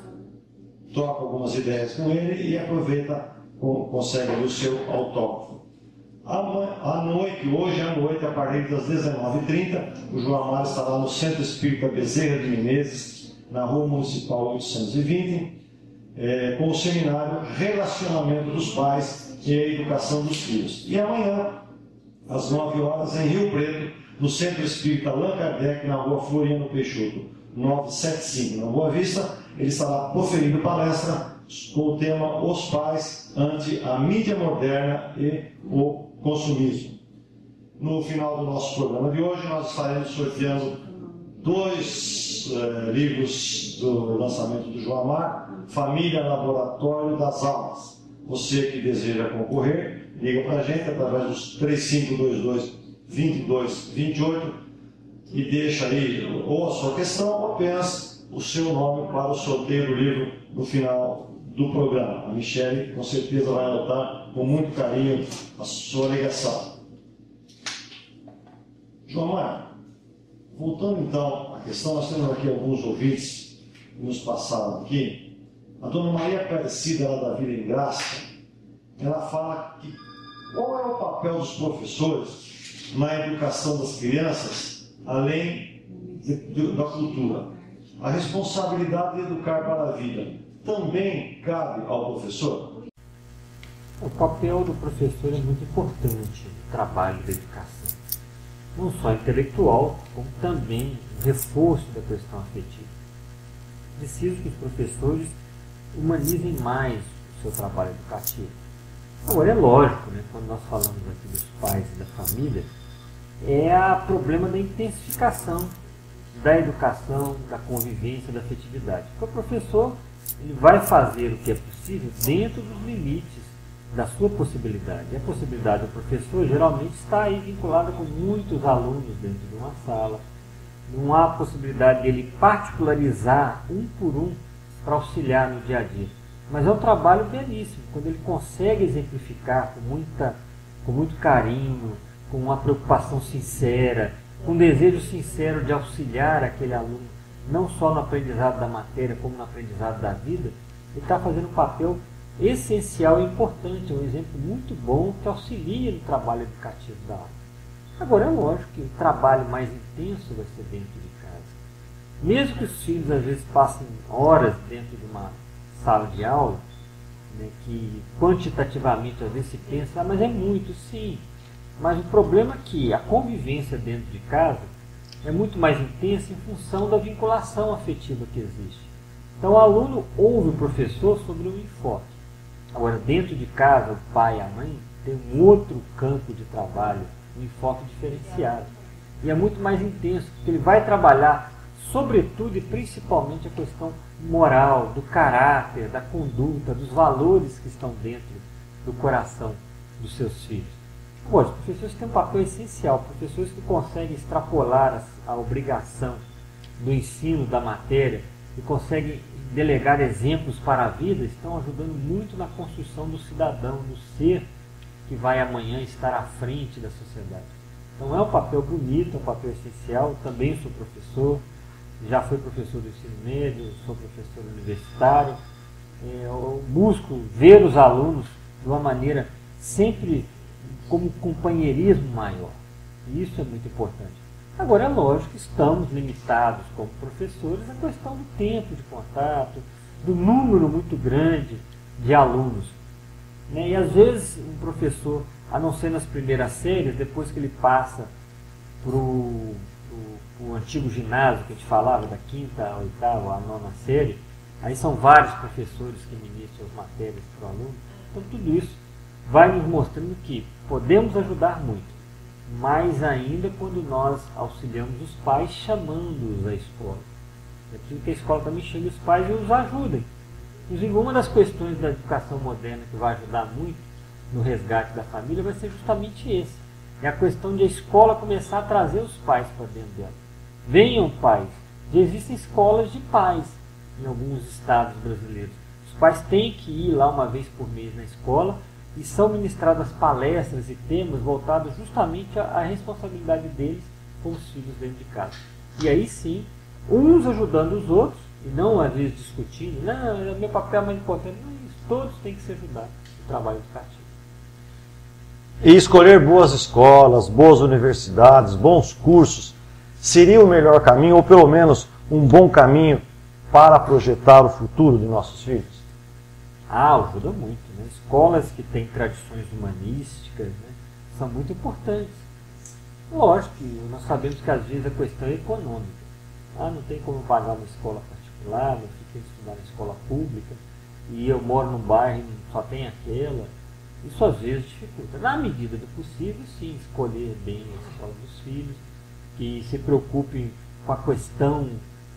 troca algumas ideias com ele e aproveita, consegue ali o seu autógrafo. Hoje à noite, a partir das 19h30, o Joamar estará no Centro Espírita Bezerra de Menezes, na Rua Municipal 820, com o seminário Relacionamento dos Pais e a Educação dos Filhos. E amanhã, às 9 horas, em Rio Preto, no Centro Espírita Allan Kardec, na Rua Floriano Peixoto, 975, na Boa Vista, ele estará proferindo palestra com o tema Os Pais ante a mídia moderna e o consumismo. No final do nosso programa de hoje, nós estaremos sorteando 2 livros do lançamento do Joamar, Família Laboratório das Almas. Você que deseja concorrer, liga para a gente através dos 3522-2228 e deixa aí ou a sua questão ou apenas o seu nome para o sorteio do livro no final do programa. A Michele com certeza vai anotar com muito carinho a sua ligação. Joamar, voltando então à questão, nós temos aqui alguns ouvintes que nos passaram aqui. A dona Maria Aparecida, lá da Vila em Graça, ela fala que qual é o papel dos professores na educação das crianças, além da cultura? A responsabilidade de educar para a vida também cabe ao professor? O papel do professor é muito importante no trabalho da educação. não só intelectual, como também um reforço da questão afetiva. Preciso que os professores humanizem mais o seu trabalho educativo. Agora, é lógico, né, quando nós falamos aqui dos pais e da família, é o problema da intensificação da educação, da convivência, da afetividade. Porque o professor ele vai fazer o que é possível dentro dos limites da sua possibilidade. E a possibilidade do professor geralmente está aí vinculada com muitos alunos dentro de uma sala. Não há possibilidade dele particularizar um por um para auxiliar no dia a dia. Mas é um trabalho belíssimo, quando ele consegue exemplificar com muito carinho, com uma preocupação sincera, com um desejo sincero de auxiliar aquele aluno, não só no aprendizado da matéria, como no aprendizado da vida. Ele está fazendo um papel essencial e importante, um exemplo muito bom que auxilia no trabalho educativo da aula. Agora, é lógico que o trabalho mais intenso vai ser dentro de casa. Mesmo que os filhos, às vezes, passem horas dentro de uma sala de aula, né, que quantitativamente, às vezes, se pensa, mas é muito, sim. Mas o problema é que a convivência dentro de casa é muito mais intensa em função da vinculação afetiva que existe. Então, o aluno ouve o professor sobre um enfoque. Agora, dentro de casa, o pai e a mãe têm um outro campo de trabalho, um enfoque diferenciado. E é muito mais intenso, porque ele vai trabalhar, sobretudo e principalmente, a questão moral, do caráter, da conduta, dos valores que estão dentro do coração dos seus filhos. Bom, os professores têm um papel essencial, professores que conseguem extrapolar a obrigação do ensino da matéria e conseguem delegar exemplos para a vida, estão ajudando muito na construção do cidadão, do ser que vai amanhã estar à frente da sociedade. Então é um papel bonito, é um papel essencial. Também sou professor, já fui professor do ensino médio, sou professor universitário. Eu busco ver os alunos de uma maneira sempre como companheirismo maior. E isso é muito importante. Agora, é lógico que estamos limitados como professores à questão do tempo de contato, do número muito grande de alunos. Né? E às vezes um professor, a não ser nas primeiras séries, depois que ele passa para o antigo ginásio que a gente falava, da 5ª, à 8ª, à 9ª série, aí são vários professores que ministram as matérias para o aluno. Então tudo isso vai nos mostrando que podemos ajudar muito, mais ainda quando nós auxiliamos os pais chamando-os à escola. É preciso que a escola também chegue os pais e os ajudem. Inclusive, uma das questões da educação moderna que vai ajudar muito no resgate da família vai ser justamente esse. É a questão de a escola começar a trazer os pais para dentro dela. Venham pais. Já existem escolas de pais em alguns estados brasileiros. Os pais têm que ir lá uma vez por mês na escola e são ministradas palestras e temas voltados justamente à responsabilidade deles com os filhos dentro de casa. E aí sim, uns ajudando os outros, e não às vezes discutindo, não, meu papel é mais importante, não é isso, todos têm que se ajudar no trabalho educativo. E escolher boas escolas, boas universidades, bons cursos, seria o melhor caminho, ou pelo menos um bom caminho para projetar o futuro de nossos filhos? Ajuda muito. Né? Escolas que têm tradições humanísticas, né, são muito importantes. Lógico que nós sabemos que às vezes a questão é econômica. Não tem como pagar uma escola particular, meu filho tem que estudar na escola pública, e eu moro num bairro e só tem aquela. Isso às vezes dificulta. Na medida do possível, sim, escolher bem a escola dos filhos, que se preocupem com a questão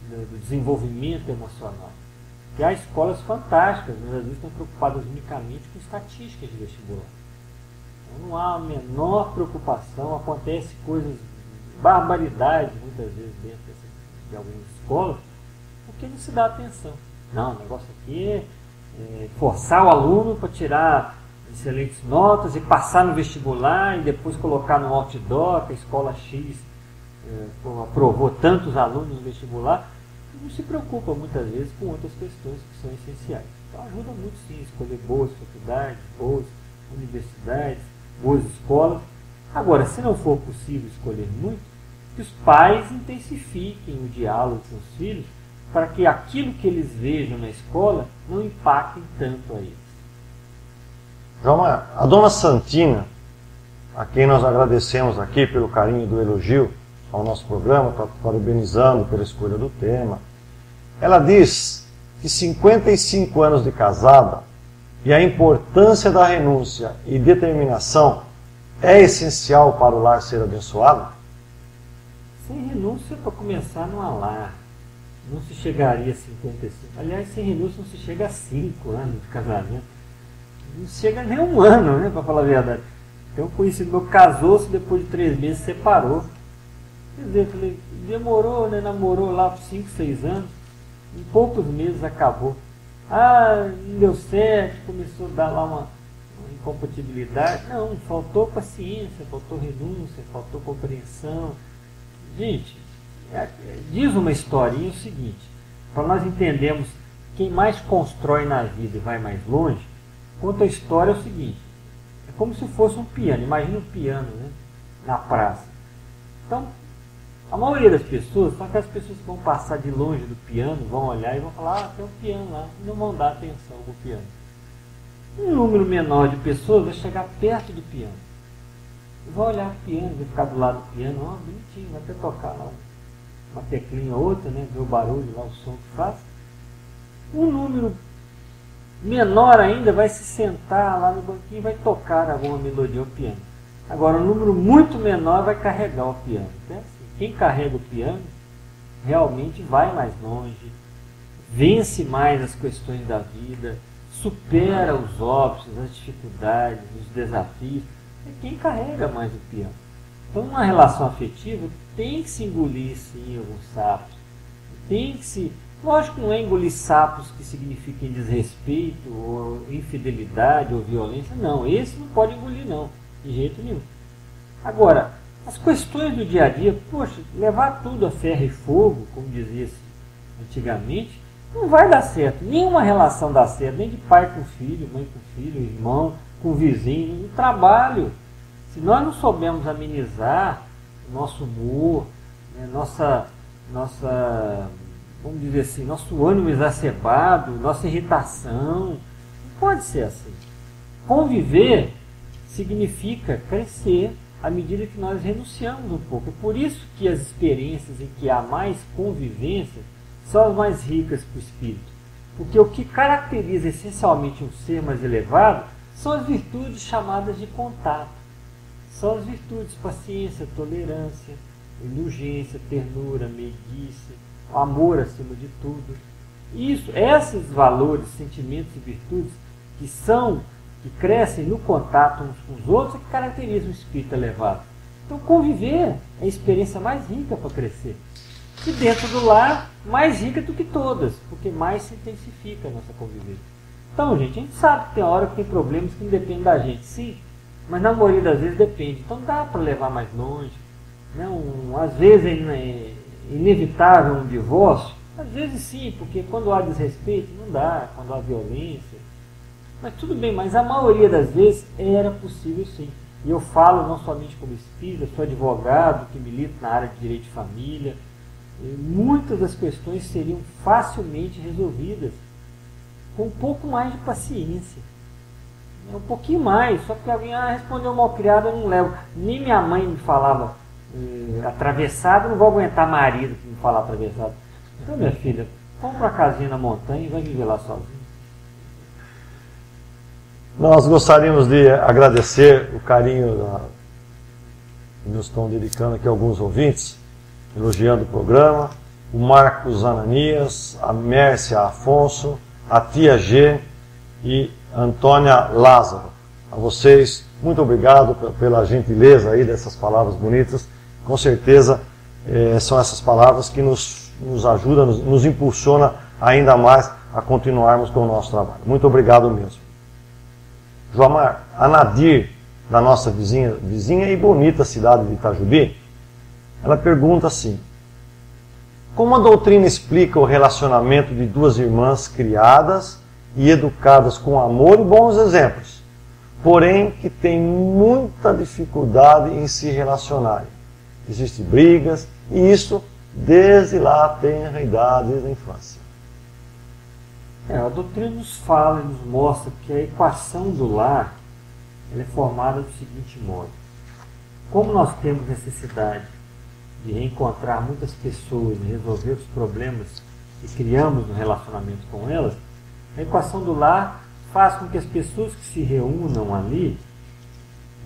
do desenvolvimento emocional. E há escolas fantásticas, mas às vezes estão preocupadas unicamente com estatísticas de vestibular. Então não há a menor preocupação, acontece coisas, barbaridades muitas vezes dentro de algumas escolas, porque não se dá atenção. Não, o negócio aqui é forçar o aluno para tirar excelentes notas e passar no vestibular e depois colocar no outdoor que a escola X aprovou tantos alunos no vestibular. Não se preocupa muitas vezes com outras questões que são essenciais. Então ajuda muito sim escolher boas faculdades, boas universidades, boas escolas. Agora, se não for possível escolher muito, que os pais intensifiquem o diálogo com os filhos para que aquilo que eles vejam na escola não impacte tanto a eles. João, a dona Santina a quem nós agradecemos aqui pelo carinho do elogio ao nosso programa, parabenizando pela escolha do tema. Ela diz que 55 anos de casada e a importância da renúncia e determinação é essencial para o lar ser abençoado? Sem renúncia, para começar, não há lar. Não se chegaria a 55. Aliás, sem renúncia não se chega a 5 anos de casamento. Não chega nem um ano, né, para falar a verdade. Tem um conhecido meu, casou-se, depois de 3 meses separou. Quer dizer, falei, demorou, né, namorou lá por 5, 6 anos. Em poucos meses acabou. Ah, não deu certo, começou a dar lá uma incompatibilidade. Não, faltou paciência, faltou renúncia, faltou compreensão. Gente, diz uma historinha o seguinte, para nós entendermos quem mais constrói na vida e vai mais longe, conta a história é o seguinte, é como se fosse um piano, imagina um piano, né, na praça. Então, a maioria das pessoas, são aquelas pessoas que vão passar de longe do piano, vão olhar e vão falar, tem um piano lá, e não vão dar atenção ao piano. Um número menor de pessoas vai chegar perto do piano. Vai olhar o piano, vai ficar do lado do piano, ó, bonitinho, vai até tocar lá uma teclinha ou outra, né, ver o barulho lá, o som que faz. Um número menor ainda vai se sentar lá no banquinho e vai tocar alguma melodia ao piano. Agora, um número muito menor vai carregar o piano. Então, assim, quem carrega o piano realmente vai mais longe, vence mais as questões da vida, supera os óbitos, as dificuldades, os desafios. É quem carrega mais o piano. Então, uma relação afetiva tem que se engolir, sim, alguns sapos. Tem que se... Lógico que não é engolir sapos que signifiquem desrespeito, ou infidelidade, ou violência. Não, esse não pode engolir, não. De jeito nenhum. Agora, as questões do dia a dia, poxa, levar tudo a ferro e fogo, como dizia-se antigamente, não vai dar certo. Nenhuma relação dá certo, nem de pai com filho, mãe com filho, irmão, com vizinho, no trabalho. Se nós não soubermos amenizar o nosso humor, né, nossa, vamos dizer assim, nosso ânimo exacerbado, nossa irritação, não pode ser assim. Conviver significa crescer à medida que nós renunciamos um pouco. É por isso que as experiências em que há mais convivência são as mais ricas para o espírito. Porque o que caracteriza essencialmente um ser mais elevado são as virtudes chamadas de contato. São as virtudes, paciência, tolerância, indulgência, ternura, meiguice, o amor acima de tudo. Isso, esses valores, sentimentos e virtudes que crescem no contato uns com os outros, é que caracterizam o espírito elevado. Então, conviver é a experiência mais rica para crescer. E dentro do lar, mais rica do que todas, porque mais se intensifica a nossa convivência. Então, gente, a gente sabe que tem hora que tem problemas que não dependem da gente, sim, mas na maioria das vezes depende. Então, dá para levar mais longe. Né? Às vezes é inevitável um divórcio, às vezes sim, porque quando há desrespeito, não dá, quando há violência. Mas tudo bem, mas a maioria das vezes era possível sim. E eu falo não somente como espírita, sou advogado que milito na área de direito de família. E muitas das questões seriam facilmente resolvidas com um pouco mais de paciência. Um pouquinho mais, só que alguém respondeu mal criado, eu não levo. Nem minha mãe me falava atravessado, não vou aguentar marido que me falar atravessado. Então, minha filha, compra uma casinha na montanha e vai viver lá sozinho. Nós gostaríamos de agradecer o carinho que nos estão dedicando aqui alguns ouvintes, elogiando o programa, o Marcos Ananias, a Mércia Afonso, a Tia G e Antônia Lázaro. A vocês, muito obrigado pela gentileza aí dessas palavras bonitas. Com certeza são essas palavras que nos ajudam, nos impulsiona ainda mais a continuarmos com o nosso trabalho. Muito obrigado mesmo. Joamar, a Nadir, da nossa vizinha e bonita cidade de Itajubi, ela pergunta assim: como a doutrina explica o relacionamento de duas irmãs criadas e educadas com amor e bons exemplos, porém que têm muita dificuldade em se relacionarem? Existem brigas, e isso desde lá a tenra idade, desde a infância. A doutrina nos fala e nos mostra que a equação do lar ela é formada do seguinte modo: como nós temos necessidade de reencontrar muitas pessoas e resolver os problemas que criamos no relacionamento com elas, a equação do lar faz com que as pessoas que se reúnam ali,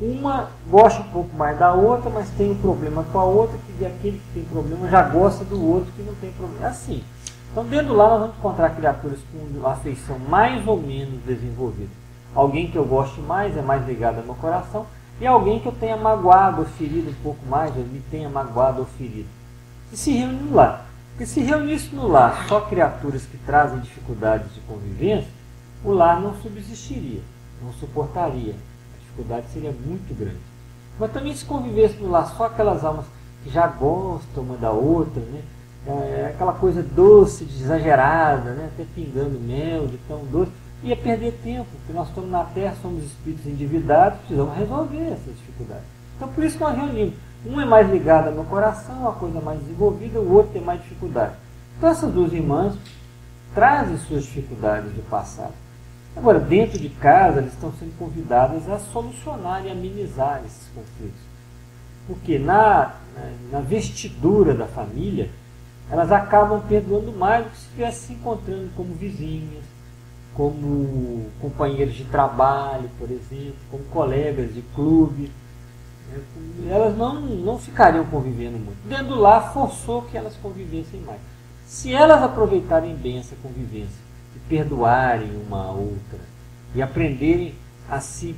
uma goste um pouco mais da outra, mas tem um problema com a outra, que aquele que tem problema já gosta do outro que não tem problema. É assim. Então, dentro do lar, nós vamos encontrar criaturas com uma afeição mais ou menos desenvolvida. Alguém que eu goste mais, é mais ligado ao meu coração, e alguém que eu tenha magoado ou ferido um pouco mais, ou me tenha magoado ou ferido. E se reúne no lar. Porque se reunisse no lar só criaturas que trazem dificuldades de convivência, o lar não subsistiria, não suportaria. A dificuldade seria muito grande. Mas também se convivesse no lar só aquelas almas que já gostam uma da outra, né? Aquela coisa doce, exagerada, né? Até pingando mel, de tão doce, ia perder tempo, porque nós estamos na Terra, somos espíritos endividados, precisamos resolver essas dificuldades. Então por isso que nós reunimos. Um é mais ligado ao meu coração, uma coisa mais desenvolvida, o outro tem mais dificuldade. Então essas duas irmãs trazem suas dificuldades do passado. Agora, dentro de casa, elas estão sendo convidadas a solucionar e amenizar esses conflitos. Porque na vestidura da família, elas acabam perdoando mais do que se estivessem se encontrando como vizinhas, como companheiros de trabalho, por exemplo, como colegas de clube. Elas não ficariam convivendo muito. Dentro do lar, forçou que elas convivessem mais. Se elas aproveitarem bem essa convivência, e perdoarem uma a outra, e aprenderem a se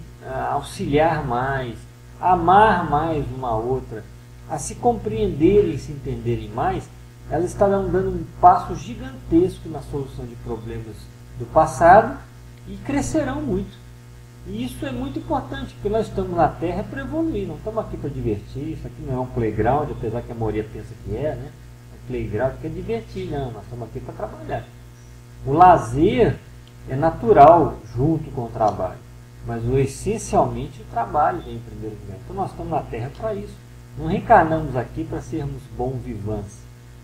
auxiliar mais, a amar mais uma a outra, a se compreenderem e se entenderem mais, elas estarão dando um passo gigantesco na solução de problemas do passado e crescerão muito. E isso é muito importante, porque nós estamos na Terra para evoluir, não estamos aqui para divertir, isso aqui não é um playground, apesar que a maioria pensa que é, né? Um playground quer divertir, não, nós estamos aqui para trabalhar. O lazer é natural junto com o trabalho, mas essencialmente o trabalho vem em primeiro lugar. Então nós estamos na Terra para isso. Não reencarnamos aqui para sermos bons vivants.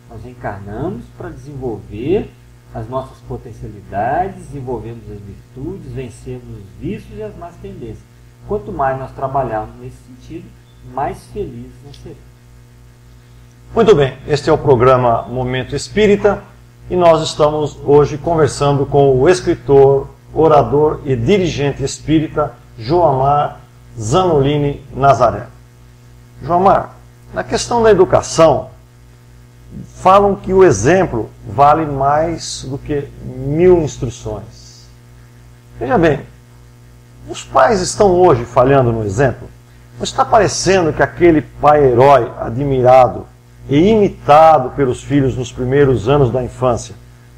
Nós reencarnamos para desenvolver as nossas potencialidades, desenvolvermos as virtudes, vencermos os vícios e as más tendências. Quanto mais nós trabalharmos nesse sentido, mais felizes nós seremos. Muito bem, este é o programa Momento Espírita e nós estamos hoje conversando com o escritor, orador e dirigente espírita Joamar Zanolini Nazaré. Joamar, na questão da educação, falam que o exemplo vale mais do que 1000 instruções. Veja bem, os pais estão hoje falhando no exemplo? Não está parecendo que aquele pai herói admirado e imitado pelos filhos nos primeiros anos da infância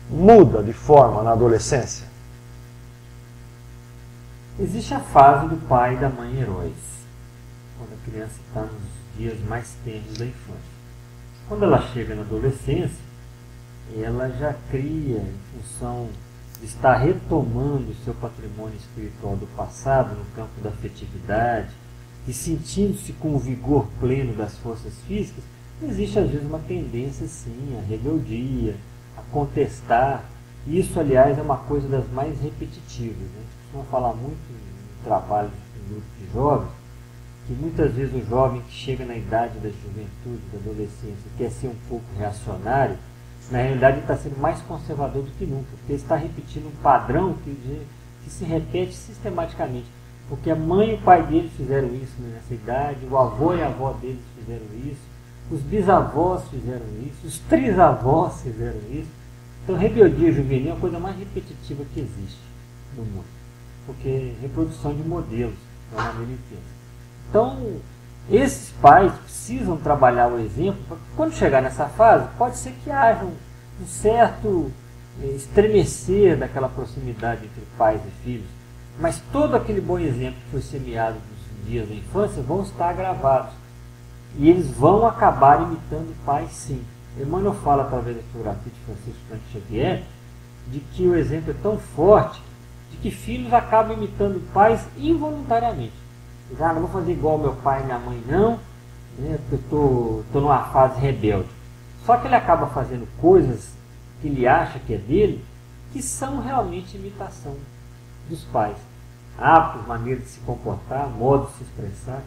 muda de forma na adolescência? Existe a fase do pai e da mãe heróis, quando a criança está nos dias mais tenros da infância. Quando ela chega na adolescência, ela já cria, em função de estar retomando o seu patrimônio espiritual do passado, no campo da afetividade, e sentindo-se com o vigor pleno das forças físicas, existe às vezes uma tendência, sim, à rebeldia, a contestar. Isso, aliás, é uma coisa das mais repetitivas, né? Vamos falar muito em trabalho em grupo de jovens, que muitas vezes o jovem que chega na idade da juventude, da adolescência, quer ser um pouco reacionário, na realidade ele está sendo mais conservador do que nunca, porque ele está repetindo um padrão que se repete sistematicamente. Porque a mãe e o pai dele fizeram isso nessa idade, o avô e a avó deles fizeram isso, os bisavós fizeram isso, os trisavós fizeram isso. Então, rebeldia juvenil é a coisa mais repetitiva que existe no mundo, porque reprodução de modelos, de uma maneira intensa. Então, esses pais precisam trabalhar o exemplo, porque quando chegar nessa fase, pode ser que haja um certo estremecer daquela proximidade entre pais e filhos, mas todo aquele bom exemplo que foi semeado nos dias da infância vão estar gravados. E eles vão acabar imitando pais, sim. Emmanuel fala, através da fotografia de Francisco Franco Xavier, de que o exemplo é tão forte de que filhos acabam imitando pais involuntariamente. Já não vou fazer igual meu pai e minha mãe, não, né, porque eu estou numa fase rebelde. Só que ele acaba fazendo coisas que ele acha que é dele, que são realmente imitação dos pais. Hábitos, maneira de se comportar, modo de se expressar.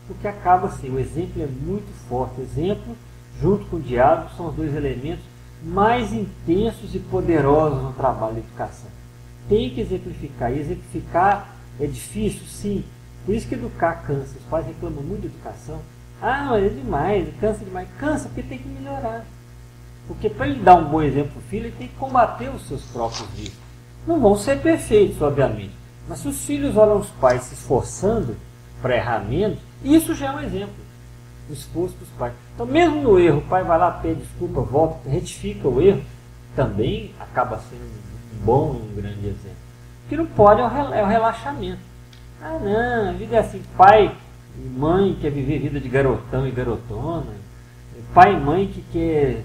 porque acaba assim, o exemplo é muito forte. O exemplo, junto com o diálogo, são os dois elementos mais intensos e poderosos no trabalho de educação. Tem que exemplificar, e exemplificar é difícil, sim. Por isso que educar cansa. Os pais reclamam muito de educação. Ah, mas é demais, cansa demais. Cansa porque tem que melhorar. Porque para ele dar um bom exemplo para o filho, ele tem que combater os seus próprios vícios. Não vão ser perfeitos, obviamente. Mas se os filhos olham os pais se esforçando para errar menos, isso já é um exemplo. O esforço dos pais. Então, mesmo no erro, o pai vai lá, pede desculpa, volta, retifica o erro, também acaba sendo um bom e um grande exemplo. O que não pode é o relaxamento. Ah, não, a vida é assim. Pai e mãe quer viver vida de garotão e garotona. Pai e mãe que quer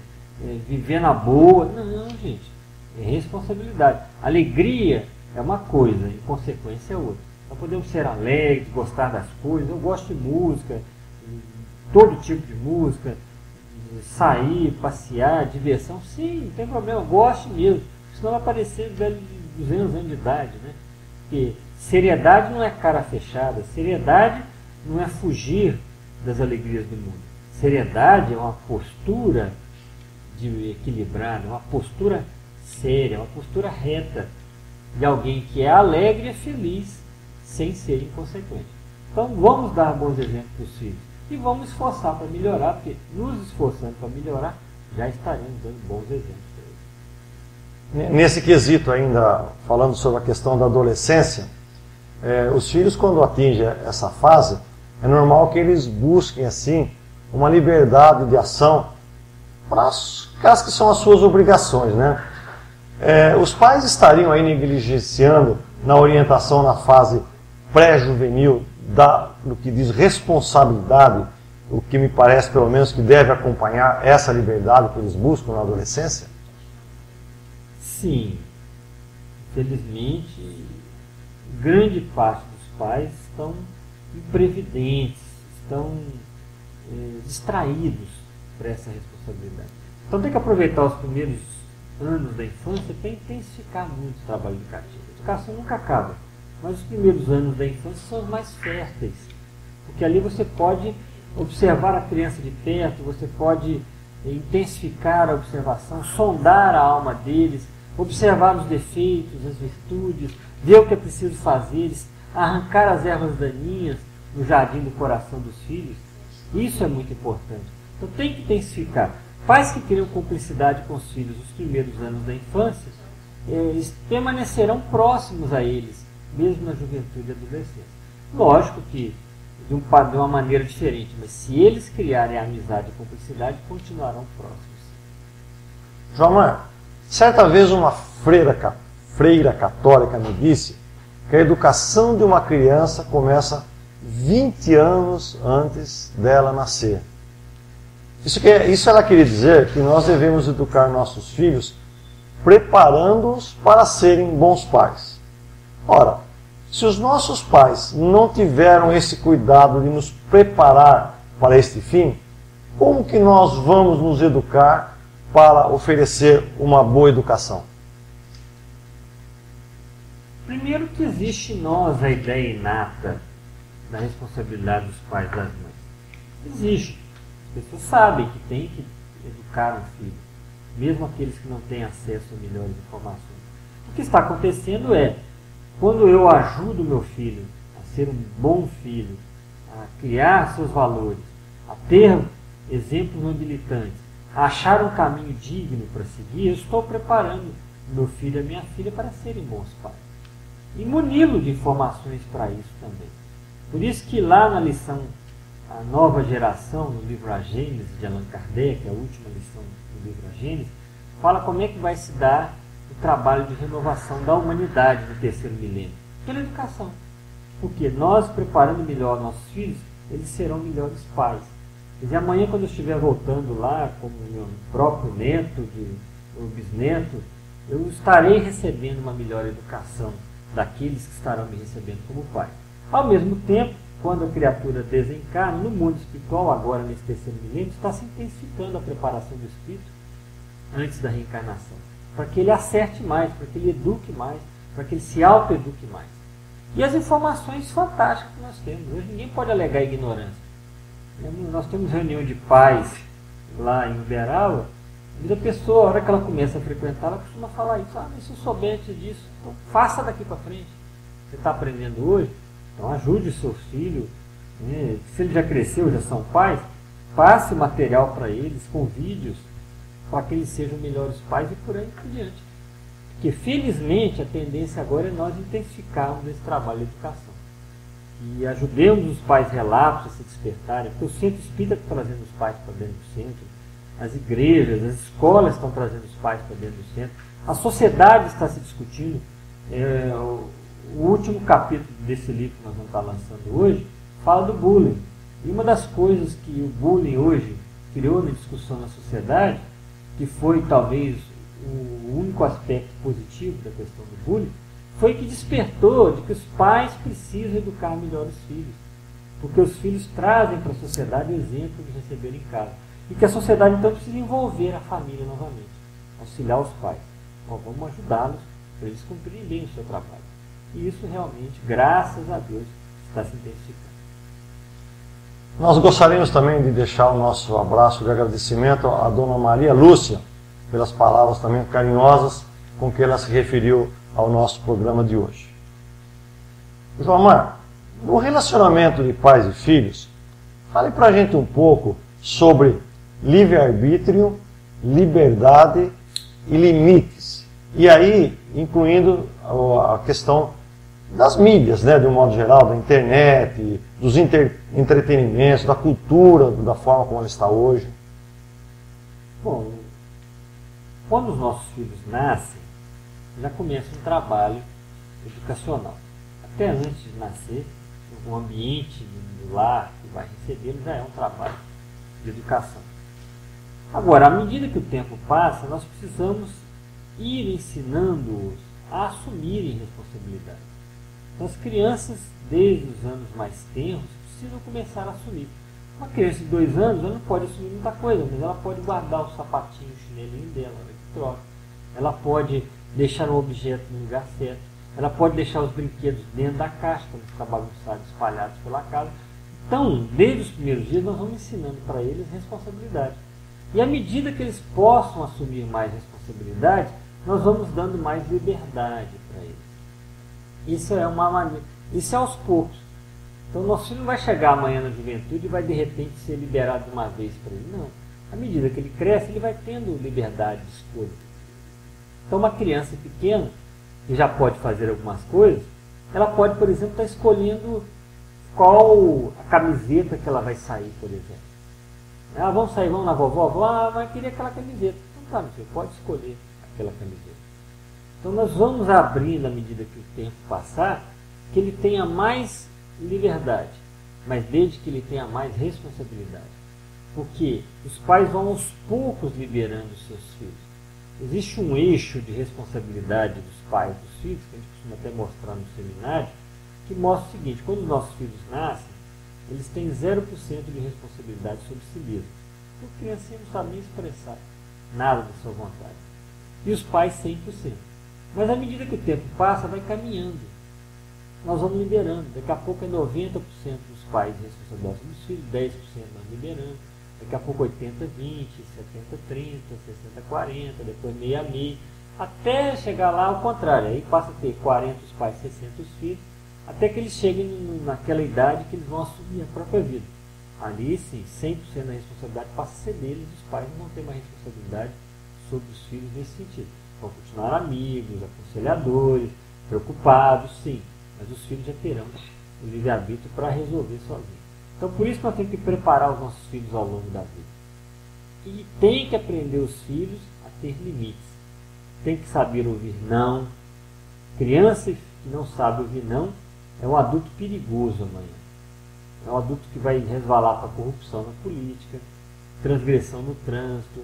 viver na boa. Não, gente. É responsabilidade. Alegria é uma coisa, e consequência é outra. Nós podemos ser alegres, gostar das coisas. Eu gosto de música, todo tipo de música, sair, passear, diversão. Sim, não tem problema, eu gosto mesmo. Senão vai parecer velho de 200 anos de idade, né? Porque seriedade não é cara fechada, seriedade não é fugir das alegrias do mundo. Seriedade é uma postura de equilibrada, uma postura séria, uma postura reta de alguém que é alegre e feliz sem ser inconsequente. Então vamos dar bons exemplos para os filhos e vamos esforçar para melhorar, porque nos esforçando para melhorar, já estaremos dando bons exemplos para eles. Nesse quesito ainda, falando sobre a questão da adolescência, os filhos quando atingem essa fase, é normal que eles busquem assim uma liberdade de ação para as que são as suas obrigações, né? Os pais estariam aí negligenciando na orientação na fase pré-juvenil no que diz responsabilidade, o que me parece pelo menos que deve acompanhar essa liberdade que eles buscam na adolescência? Sim, infelizmente, grande parte dos pais estão imprevidentes, estão distraídos para essa responsabilidade. Então tem que aproveitar os primeiros anos da infância para intensificar muito o trabalho educativo. A educação nunca acaba, mas os primeiros anos da infância são os mais férteis, porque ali você pode observar a criança de perto, você pode intensificar a observação, sondar a alma deles, observar os defeitos, as virtudes, ver o que é preciso fazer, arrancar as ervas daninhas no jardim do coração dos filhos. Isso é muito importante. Então tem que intensificar. Pais que criam cumplicidade com os filhos nos primeiros anos da infância, eles permanecerão próximos a eles, mesmo na juventude e adolescência. Lógico que de uma maneira diferente, mas se eles criarem a amizade e a cumplicidade, continuarão próximos. João Mar, certa vez uma freira católica me disse que a educação de uma criança começa 20 anos antes dela nascer. Isso ela queria dizer que nós devemos educar nossos filhos preparando-os para serem bons pais. Ora, se os nossos pais não tiveram esse cuidado de nos preparar para este fim, como que nós vamos nos educar para oferecer uma boa educação? Primeiro que existe em nós a ideia inata da responsabilidade dos pais e das mães. Existe. As pessoas sabem que tem que educar um filho, mesmo aqueles que não têm acesso a melhores informações. O que está acontecendo é, quando eu ajudo meu filho a ser um bom filho, a criar seus valores, a ter exemplos não militantes, a achar um caminho digno para seguir, eu estou preparando meu filho e a minha filha para serem bons pais. E muni-lo de informações para isso também. Por isso que lá na lição A Nova Geração, no livro A Gênese, de Allan Kardec, a última lição do livro A Gênese, fala como é que vai se dar o trabalho de renovação da humanidade no terceiro milênio. Pela educação. Porque nós, preparando melhor nossos filhos, eles serão melhores pais. Quer dizer, amanhã, quando eu estiver voltando lá, como meu próprio neto, ou bisneto, eu estarei recebendo uma melhor educação daqueles que estarão me recebendo como pai. Ao mesmo tempo, quando a criatura desencarna, no mundo espiritual, agora nesse terceiro milênio, está se intensificando a preparação do espírito antes da reencarnação, para que ele acerte mais, para que ele eduque mais, para que ele se auto-eduque mais. E as informações fantásticas que nós temos. Hoje ninguém pode alegar ignorância. Nós temos reunião de pais lá em Uberaba, e a pessoa, a hora que ela começa a frequentar, ela costuma falar isso, mas se eu soubesse disso, então faça daqui para frente. Você está aprendendo hoje, então ajude o seu filho, né? Se ele já cresceu, já são pais, passe material para eles, com vídeos, para que eles sejam melhores pais e por aí por diante. Porque felizmente a tendência agora é nós intensificarmos esse trabalho de educação. E ajudemos os pais relatos a se despertarem, porque o centro espírita está trazendo os pais para dentro do centro, as igrejas, as escolas estão trazendo os pais para dentro do centro, a sociedade está se discutindo. O último capítulo desse livro que nós vamos estar lançando hoje fala do bullying. E uma das coisas que o bullying hoje criou na discussão na sociedade, que foi talvez o único aspecto positivo da questão do bullying, foi que despertou de que os pais precisam educar melhor os filhos. Porque os filhos trazem para a sociedade o exemplo de receber em casa. E que a sociedade então precisa envolver a família novamente, auxiliar os pais. Então, vamos ajudá-los para eles cumprirem bem o seu trabalho. E isso realmente, graças a Deus, está se intensificando. Nós gostaríamos também de deixar o nosso abraço de agradecimento à dona Maria Lúcia, pelas palavras também carinhosas com que ela se referiu ao nosso programa de hoje. João Amar, no relacionamento de pais e filhos, fale para a gente um pouco sobre livre-arbítrio, liberdade e limites. E aí, incluindo a questão das mídias, né, de um modo geral, da internet, dos entretenimentos, da cultura, da forma como ela está hoje. Bom, quando os nossos filhos nascem, já começa um trabalho educacional. Até antes de nascer, o ambiente do lar que vai recebê-lo já é um trabalho de educação. Agora, à medida que o tempo passa, nós precisamos ir ensinando-os a assumirem responsabilidade. Então, as crianças, desde os anos mais tenros, precisam começar a assumir. Uma criança de 2 anos, ela não pode assumir muita coisa, mas ela pode guardar o sapatinho, o chinelinho dela, ela que troca. Ela pode deixar um objeto no lugar certo. Ela pode deixar os brinquedos dentro da caixa, para não ficar bagunçados, espalhados pela casa. Então, desde os primeiros dias, nós vamos ensinando para eles responsabilidade. E à medida que eles possam assumir mais responsabilidade, nós vamos dando mais liberdade para eles. Isso é uma maneira, isso é aos poucos. Então, nosso filho não vai chegar amanhã na juventude e vai de repente ser liberado de uma vez para ele. Não. À medida que ele cresce, ele vai tendo liberdade de escolha. Então, uma criança pequena, que já pode fazer algumas coisas, ela pode, por exemplo, estar escolhendo qual a camiseta que ela vai sair, por exemplo. Vamos sair, vamos na vovó? Mas queria aquela camiseta. Então tá, meu filho, pode escolher aquela camiseta. Então nós vamos abrindo, à medida que o tempo passar, que ele tenha mais liberdade, mas desde que ele tenha mais responsabilidade. Porque os pais vão aos poucos liberando os seus filhos. Existe um eixo de responsabilidade dos pais e dos filhos, que a gente costuma até mostrar no seminário, que mostra o seguinte: quando os nossos filhos nascem, eles têm 0% de responsabilidade sobre si mesmos. Então a criança não sabe nem expressar nada da sua vontade. E os pais 100%. Mas à medida que o tempo passa, vai caminhando. Nós vamos liberando. Daqui a pouco é 90% dos pais de responsabilidade sobre os filhos, 10% nós liberando. Daqui a pouco 80-20, 70-30, 60-40, depois meio a meio, até chegar lá ao contrário. Aí passa a ter 40 os pais, 60 os filhos, até que eles cheguem naquela idade que eles vão assumir a própria vida. Ali sim, 100% da responsabilidade passa a ser deles, os pais não vão ter mais responsabilidade sobre os filhos nesse sentido. Vão continuar amigos, aconselhadores, preocupados, sim, mas os filhos já terão o livre-arbítrio para resolver sozinhos. Então, por isso nós temos que preparar os nossos filhos ao longo da vida. E tem que aprender os filhos a ter limites. Tem que saber ouvir não. Criança que não sabe ouvir não é um adulto perigoso amanhã. É um adulto que vai resvalar para corrupção na política, transgressão no trânsito,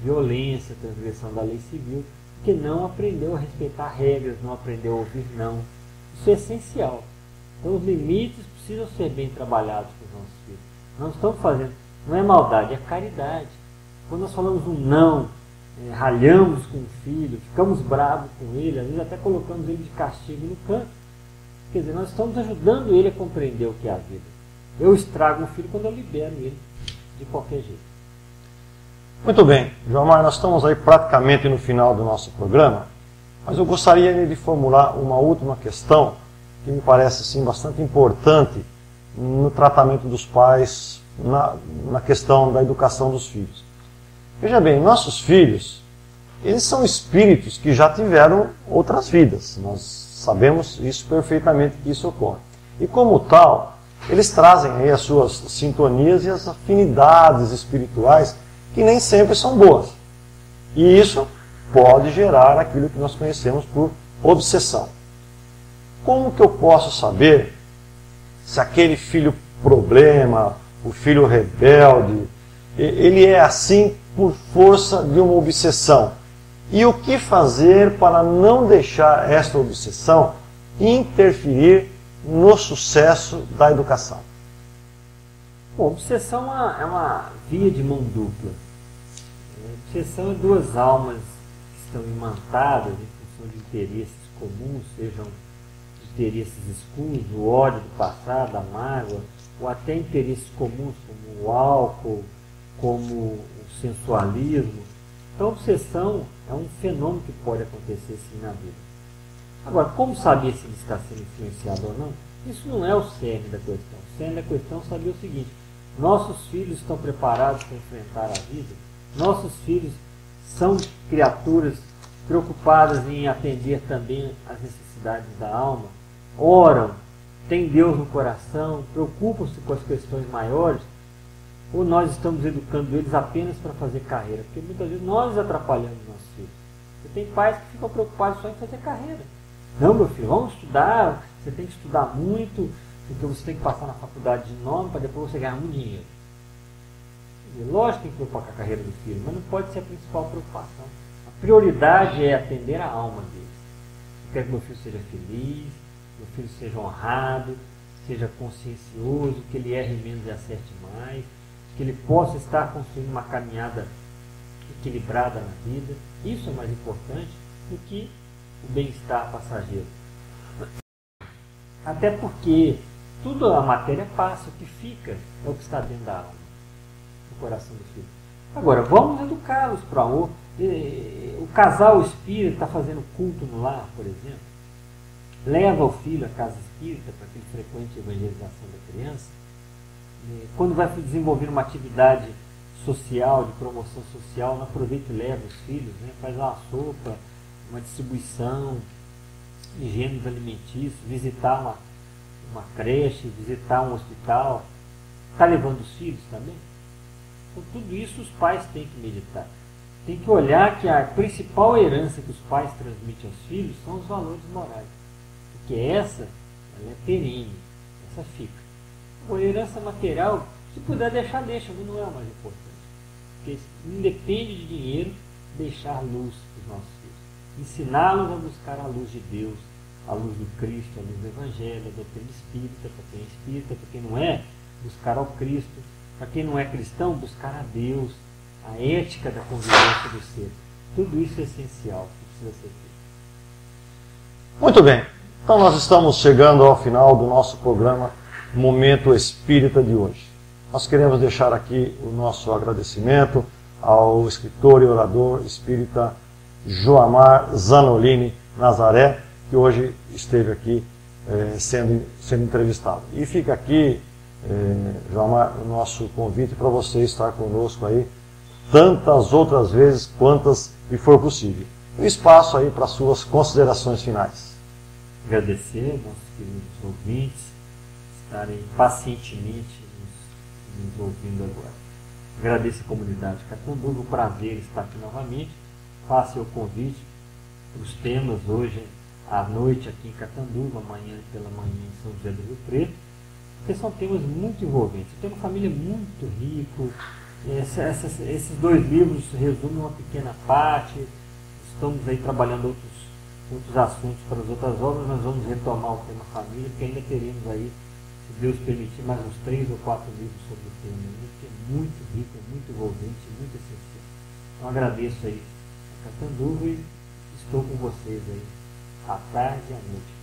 violência, transgressão da lei civil, porque não aprendeu a respeitar regras, não aprendeu a ouvir não. Isso é essencial. Então, os limites precisam ser bem trabalhados com os nossos filhos. Não estamos fazendo, não é maldade, é caridade. Quando nós falamos um não, ralhamos com o filho, ficamos bravos com ele, às vezes até colocamos ele de castigo no canto. Quer dizer, nós estamos ajudando ele a compreender o que é a vida. Eu estrago o filho quando eu libero ele de qualquer jeito. Muito bem, João Mar, nós estamos aí praticamente no final do nosso programa, mas eu gostaria de formular uma última questão que me parece assim, bastante importante no tratamento dos pais, na questão da educação dos filhos. Veja bem, nossos filhos, eles são espíritos que já tiveram outras vidas. Nós sabemos isso perfeitamente, que isso ocorre. E como tal, eles trazem aí as suas sintonias e as afinidades espirituais que nem sempre são boas. E isso pode gerar aquilo que nós conhecemos por obsessão. Como que eu posso saber se aquele filho problema, o filho rebelde, ele é assim por força de uma obsessão? E o que fazer para não deixar esta obsessão interferir no sucesso da educação? Bom, obsessão é uma via de mão dupla. Obsessão é duas almas que estão imantadas em função de interesses comuns, sejam interesses escuros, o ódio do passado, a mágoa, ou até interesses comuns como o álcool, como o sensualismo. Então, a obsessão é um fenômeno que pode acontecer sim na vida. Agora, como saber se ele está sendo influenciado ou não? Isso não é o cerne da questão. O cerne da questão é saber o seguinte: nossos filhos estão preparados para enfrentar a vida? Nossos filhos são criaturas preocupadas em atender também às necessidades da alma? Oram, têm Deus no coração, preocupam-se com as questões maiores? Ou nós estamos educando eles apenas para fazer carreira? Porque muitas vezes nós atrapalhamos nossos filhos. Você tem pais que ficam preocupados só em fazer carreira. Não, meu filho, vamos estudar, você tem que estudar muito, porque você tem que passar na faculdade de nome para depois você ganhar muito dinheiro. Lógico que tem que preocupar com a carreira do filho, mas não pode ser a principal preocupação. A prioridade é atender a alma deles. Eu quero que meu filho seja feliz, meu filho seja honrado, seja consciencioso, que ele erre menos e acerte mais, que ele possa estar construindo uma caminhada equilibrada na vida. Isso é mais importante do que o bem-estar passageiro. Até porque tudo a matéria passa, o que fica é o que está dentro da alma, no coração do filho. Agora, vamos educá-los para o casal espírita está fazendo culto no lar, por exemplo. Leva o filho à casa espírita para que ele frequente a evangelização da criança. Quando vai desenvolver uma atividade social, de promoção social, não aproveita e leva os filhos, faz uma sopa, uma distribuição de gêneros alimentícios, visitar uma creche, visitar um hospital. Está levando os filhos também? Então, tudo isso os pais têm que meditar. Tem que olhar que a principal herança que os pais transmitem aos filhos são os valores morais. Porque ela é perene, essa fica. A herança material, se puder deixar, deixa, mas não é o mais importante. Porque independe de dinheiro, deixar luz para os nossos filhos. Ensiná-los a buscar a luz de Deus, a luz do Cristo, a luz do Evangelho, a doutrina espírita, para quem é espírita, para quem não é, buscar ao Cristo. Para quem não é cristão, buscar a Deus, a ética da convivência do ser. Tudo isso é essencial, que precisa ser feito. Muito bem. Então nós estamos chegando ao final do nosso programa Momento Espírita de hoje. Nós queremos deixar aqui o nosso agradecimento ao escritor e orador espírita Joamar Zanolini Nazaré, que hoje esteve aqui sendo entrevistado. E fica aqui, Joamar, o nosso convite para você estar conosco aí tantas outras vezes quantas lhe for possível. O espaço aí para suas considerações finais. Agradecer nossos queridos ouvintes estarem pacientemente nos ouvindo agora. Agradeço a comunidade Catanduva, o prazer estar aqui novamente. Faça o convite para os temas hoje à noite aqui em Catanduva, amanhã pela manhã em São José do Rio Preto, porque são temas muito envolventes. Eu tenho uma família muito rica. Esses dois livros resumem uma pequena parte. Estamos aí trabalhando outros assuntos para as outras obras. Nós vamos retomar o tema família, porque ainda teremos aí, se Deus permitir, mais uns 3 ou 4 livros sobre o tema, que é muito rico, muito envolvente, muito essencial. Então agradeço aí a Catanduva e estou com vocês aí à tarde e à noite.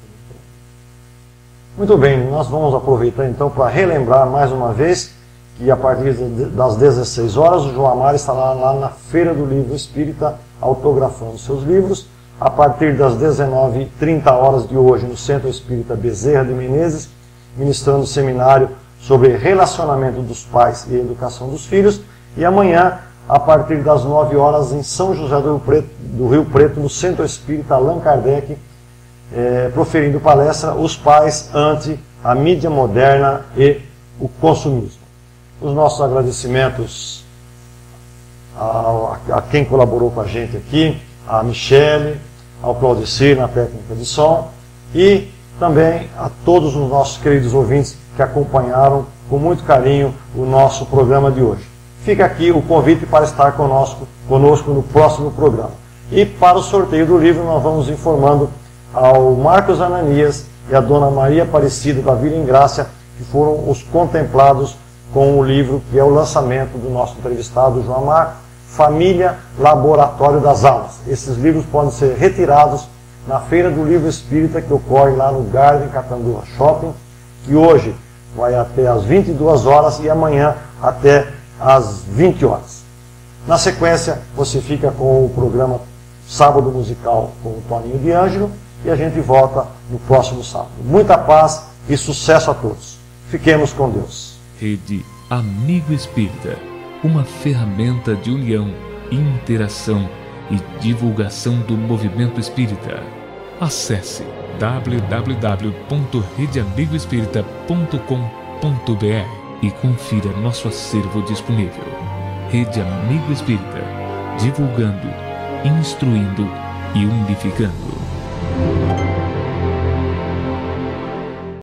Muito bem, nós vamos aproveitar então para relembrar mais uma vez que a partir das 16 horas o João Amar estará lá na Feira do Livro Espírita autografando seus livros. A partir das 19h30 de hoje no Centro Espírita Bezerra de Menezes, ministrando seminário sobre relacionamento dos pais e educação dos filhos. E amanhã, a partir das 9 horas, em São José do Rio Preto, no Centro Espírita Allan Kardec, proferindo palestra Os Pais ante a mídia moderna e o consumismo. Os nossos agradecimentos a quem colaborou com a gente aqui, a Michele, ao Claudicir na técnica de som e também a todos os nossos queridos ouvintes que acompanharam com muito carinho o nosso programa de hoje. Fica aqui o convite para estar conosco no próximo programa. E para o sorteio do livro nós vamos informando ao Marcos Ananias e a Dona Maria Aparecida da Vila Ingrácia, que foram os contemplados com o livro que é o lançamento do nosso entrevistado João Amar, Família, Laboratório das Almas. Esses livros podem ser retirados na Feira do Livro Espírita, que ocorre lá no Garden Catanduva Shopping, que hoje vai até às 22 horas e amanhã até às 20 horas. Na sequência, você fica com o programa Sábado Musical com o Toninho de Ângelo e a gente volta no próximo sábado. Muita paz e sucesso a todos. Fiquemos com Deus. Rede Amigo Espírita, uma ferramenta de união, interação e divulgação do movimento espírita. Acesse www.redeamigoespírita.com.br e confira nosso acervo disponível. Rede Amigo Espírita, divulgando, instruindo e unificando.